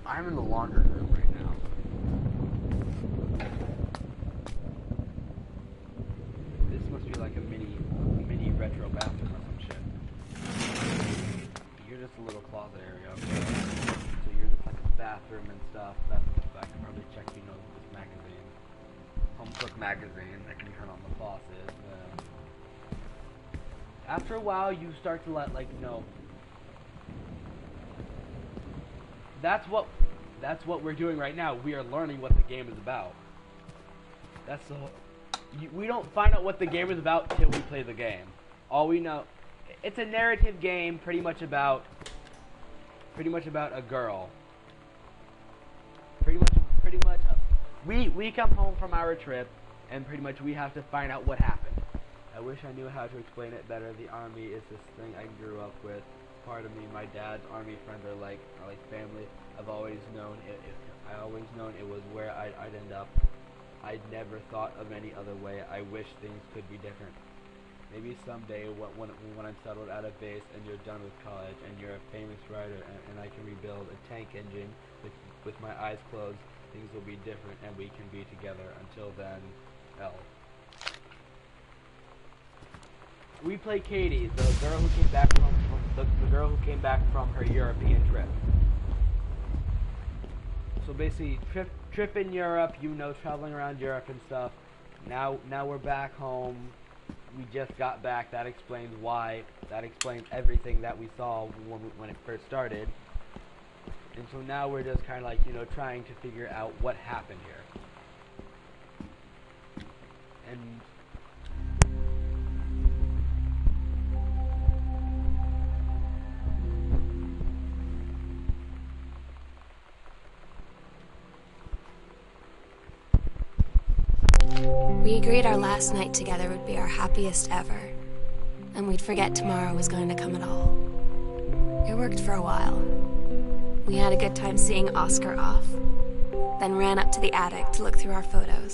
I'm in the laundry room right now. This must be like a mini retro bathroom or some shit. You're just a little closet area, okay? So you're just like a bathroom and stuff. I can probably check, this magazine. Home Cook magazine. I can turn on the faucet. After a while, you start to let, That's what we're doing right now. We are learning what the game is about. That's the whole... We don't find out what the game is about till we play the game. All we know... It's a narrative game pretty much about a girl. Pretty much... We come home from our trip, and pretty much we have to find out what happened. I wish I knew how to explain it better. The army is this thing I grew up with. Part of me, my dad's army friends are like family. I've always known it was where I'd end up. I'd never thought of any other way. I wish things could be different. Maybe someday when I'm settled out of base and you're done with college and you're a famous writer and I can rebuild a tank engine with my eyes closed, things will be different and we can be together. Until then, L. We play Katie, the girl who came back from her European trip. So basically, trip in Europe, traveling around Europe and stuff. Now we're back home. We just got back. That explains why. That explains everything that we saw when it first started. And so now we're just kind of trying to figure out what happened here. And We agreed our last night together would be our happiest ever, and we'd forget tomorrow was going to come at all. It worked for a while. We had a good time seeing Oscar off, then ran up to the attic to look through our photos.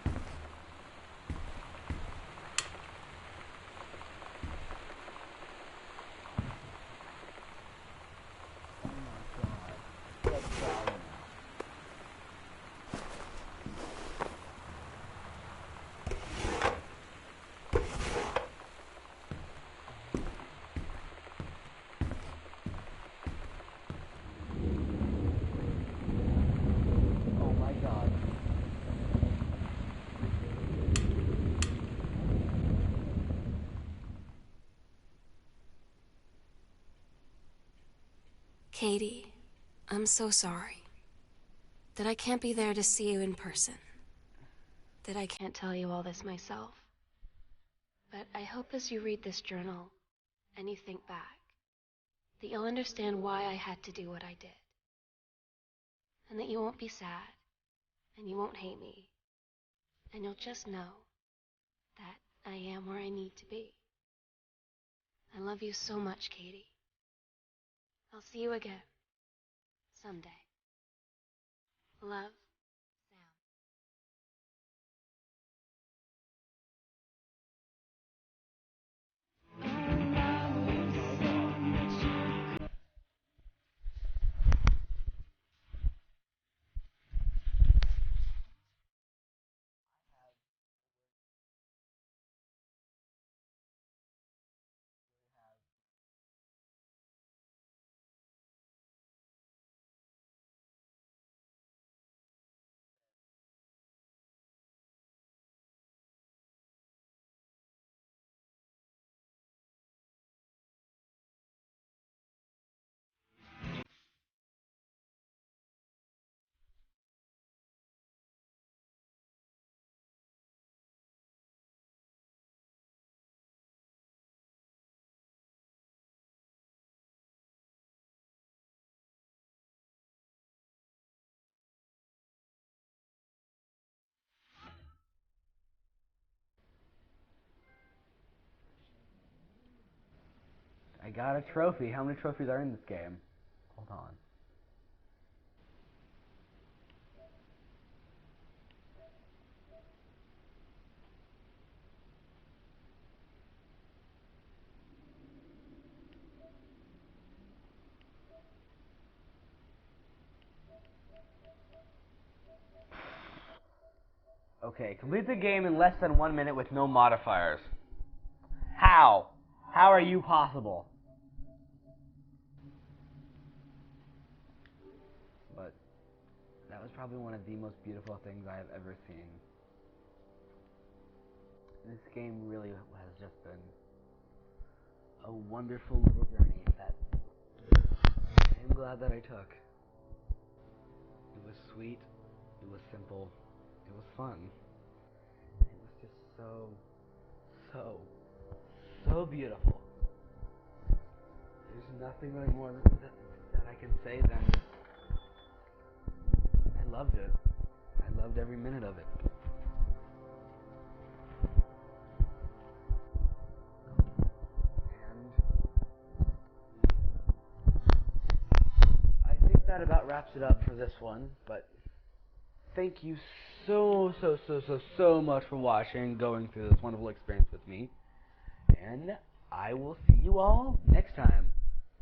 Katie, I'm so sorry that I can't be there to see you in person, that I can't tell you all this myself. But I hope as you read this journal and you think back, that you'll understand why I had to do what I did. And that you won't be sad, and you won't hate me, and you'll just know that I am where I need to be. I love you so much, Katie. I'll see you again, someday. Love, Sam. I got a trophy. How many trophies are in this game? Hold on. Okay, complete the game in less than 1 minute with no modifiers. How? How are you possible? But that was probably one of the most beautiful things I have ever seen. This game really has just been a wonderful little journey that I am glad that I took. It was sweet, it was simple, it was fun. It was just so beautiful. There's nothing really more that I can say than I loved it. I loved every minute of it. I think that about wraps it up for this one, but thank you so much for watching, going through this wonderful experience with me, and I will see you all next time.